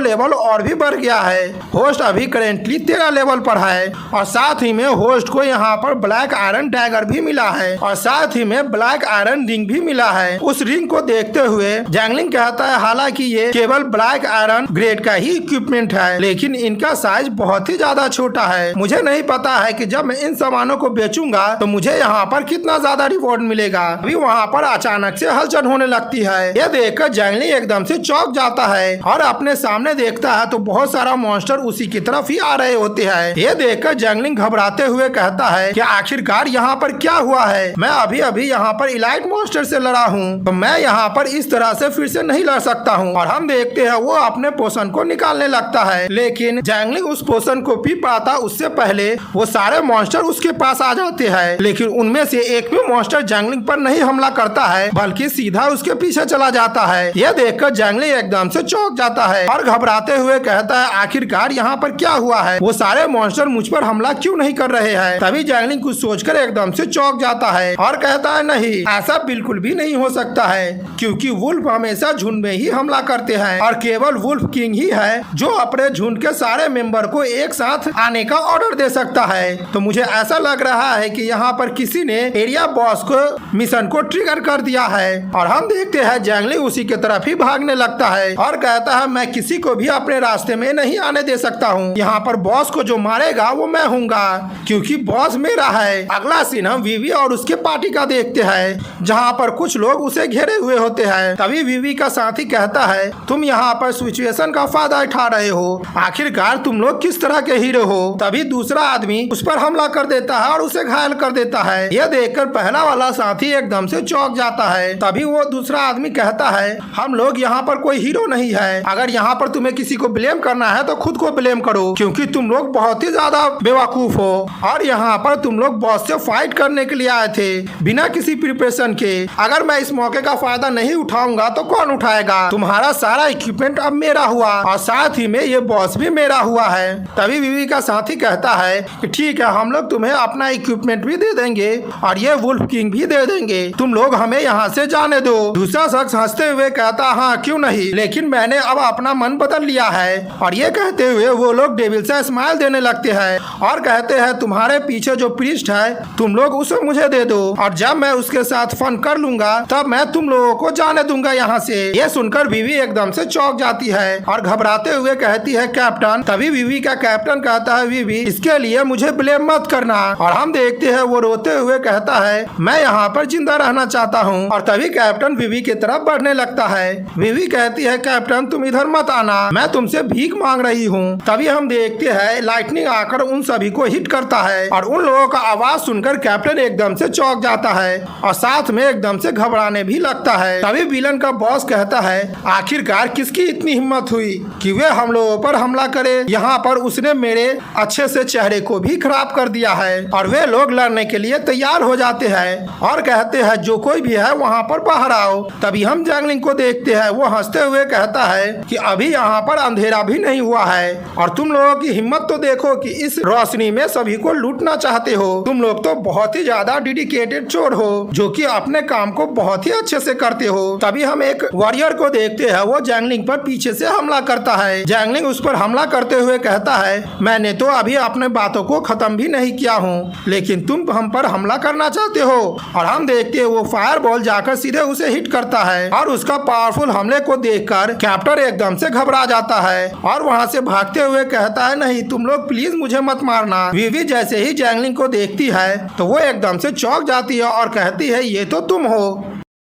लेवल और भी बढ़ गया है। होस्ट अभी करेंटली 13 लेवल पर है और साथ ही में होस्ट को यहाँ पर ब्लैक आयरन डैगर भी मिला है और साथ ही में ब्लैक आयरन रिंग भी मिला है। उस रिंग को देखते हुए जैंगलिंग कहता है, हालांकि ये केवल ब्लैक आयरन ग्रेड का ही इक्विपमेंट है, लेकिन इनका साइज बहुत ही ज्यादा छोटा है। मुझे नहीं पता है कि जब मैं इन सामानों को बेचूंगा तो मुझे यहाँ पर कितना ज्यादा रिवॉर्ड मिलेगा। अभी वहाँ पर अचानक से हलचल होने लगती है। यह देखकर जैंगलिंग एकदम से चौंक जाता है और अपने सामने देखता है तो बहुत सारा मॉन्स्टर उसी की तरफ ही आ रहे होते हैं। यह देखकर जैंगलिंग घबराते हुए कहता है कि आखिरकार यहाँ पर क्या हुआ है, मैं अभी अभी यहाँ पर इलाइट मॉन्स्टर से लड़ा हूँ, तो मैं यहाँ पर इस तरह से फिर से नहीं लड़ सकता हूँ। और हम देखते हैं वो अपने पोशन को निकालने लगता है, लेकिन जैंगलिंग उस पोशन को पी पाता उससे पहले वो सारे मॉन्स्टर उसके पास आ जाते हैं, लेकिन उनमें से एक भी मॉन्स्टर जैंगलिंग पर नहीं हमला करता है बल्कि सीधा उसके पीछे चला जाता है। यह देखकर जैंगलिंग एकदम से चौंक जाता है और घबराते हुए कहता है, आखिरकार यहाँ पर क्या हुआ है, वो सारे मॉन्स्टर मुझ पर हमला क्यों नहीं कर रहे हैं। तभी जैंगलिंग कुछ सोचकर एकदम से चौंक जाता है और कहता है, नहीं, ऐसा बिल्कुल भी नहीं हो सकता है, क्योंकि वुल्फ हमेशा झुंड में ही हमला करते हैं और केवल वुल्फ किंग ही है जो अपने झुंड के सारे मेंबर को एक साथ आने का ऑर्डर दे सकता है। तो मुझे ऐसा लग रहा है कि यहाँ पर किसी ने एरिया बॉस को मिशन को ट्रिगर कर दिया है। और हम देखते हैं जैंगलिंग उसी की तरफ ही भागने लगता है और कहता है, मैं किसी को भी अपने रास्ते में नहीं आने दे सकता हूँ, यहाँ पर बॉस को जो मारेगा वो मैं हूँगा, क्योंकि बॉस मेरा है। अगला सीन हम वीवी और उसके पार्टी का देखते हैं, जहाँ पर कुछ लोग उसे घेरे हुए होते हैं। तभी वीवी का साथी कहता है, तुम यहाँ पर सिचुएशन का फायदा उठा रहे हो, आखिरकार तुम लोग किस तरह के हीरो हो। तभी दूसरा आदमी उस पर हमला कर देता है और उसे घायल कर देता है। यह देखकर पहला वाला साथी एकदम से चौंक जाता है। तभी वो दूसरा आदमी कहता है, हम लोग यहाँ पर कोई हीरो नहीं है, अगर यहाँ पर तुम्हें किसी को ब्लेम करना है तो खुद को ब्लेम करो, क्योंकि तुम लोग बहुत ही ज्यादा बेवकूफ हो और यहाँ पर तुम लोग बॉस से फाइट करने के लिए आए थे बिना किसी प्रिपरेशन के। अगर मैं इस मौके का फायदा नहीं उठाऊंगा तो कौन उठाएगा। तुम्हारा सारा इक्विपमेंट अब मेरा हुआ और साथ ही में ये बॉस भी मेरा हुआ है। तभी वीवी का साथी कहता है कि ठीक है, हम लोग तुम्हें अपना इक्विपमेंट भी दे देंगे और ये वुल्फ किंग भी दे देंगे, तुम लोग हमें यहाँ से जाने दो। दूसरा शख्स हंसते हुए कहता, हाँ क्यों नहीं, लेकिन मैंने अब अपना मन बदल लिया है। और ये कहते हुए वो लोग डेविल से स्माइल देने लगते हैं और कहते हैं, तुम्हारे पीछे जो प्रीस्ट है तुम लोग उसे मुझे दे दो, और जब मैं उसके साथ फन कर लूंगा तब मैं तुम लोगों को जाने दूंगा यहाँ से। ये सुनकर विवी एकदम से चौंक जाती है और घबराते हुए कहती है, कैप्टन। तभी विवी का कैप्टन कहता है, विवी इसके लिए मुझे ब्लेम मत करना। और हम देखते हैं वो रोते हुए कहता है, मैं यहाँ पर जिंदा रहना चाहता हूँ। और तभी कैप्टन विवी की तरफ बढ़ने लगता है। विवी कहती है, कैप्टन तुम इधर मत आना, मैं तुमसे भीख मांग रही हूँ। तभी हम देखते हैं लाइटनिंग आकर उन सभी को हिट करता है और उन लोगों का आवाज सुनकर कैप्टन एकदम से चौंक जाता है और साथ में एकदम से घबराने भी लगता है। तभी विलन का बॉस कहता है, आखिरकार किसकी इतनी हिम्मत हुई कि वे हम लोगों पर हमला करे। यहाँ पर उसने मेरे अच्छे से चेहरे को भी खराब कर दिया है। और वे लोग लड़ने के लिए तैयार हो जाते हैं और कहते हैं, जो कोई भी है वहाँ पर बाहर आओ। तभी हम जैंगलिंग को देखते हैं, वो हंसते हुए कहता है कि अभी यहाँ पर अंधेरा भी नहीं हुआ है और तुम लोगों की हिम्मत तो देखो कि इस रोशनी में सभी को लूटना चाहते हो। तुम लोग तो बहुत ही ज्यादा डेडिकेटेड चोर हो जो कि अपने काम को बहुत ही अच्छे से करते हो। तभी हम एक वॉरियर को देखते हैं, वो जैंगलिंग पर पीछे से हमला करता है। जैंगलिंग उस पर हमला करते हुए कहता है, मैंने तो अभी अपने बातों को खत्म भी नहीं किया हूँ, लेकिन तुम हम पर हमला करना चाहते हो। और हम देखते हैं वो फायर बॉल जाकर सीधे उसे हिट करता है और उसका पावरफुल हमले को देखकर कैप्टन एकदम से घबरा जाता है और वहाँ से भागते हुए कहता है, नहीं तुम लोग प्लीज मुझे मत मारना। विवी जैसे ही जैंगलिंग को देखती है तो वो एकदम से चौंक जाती है और कहती है, ये तो तुम हो।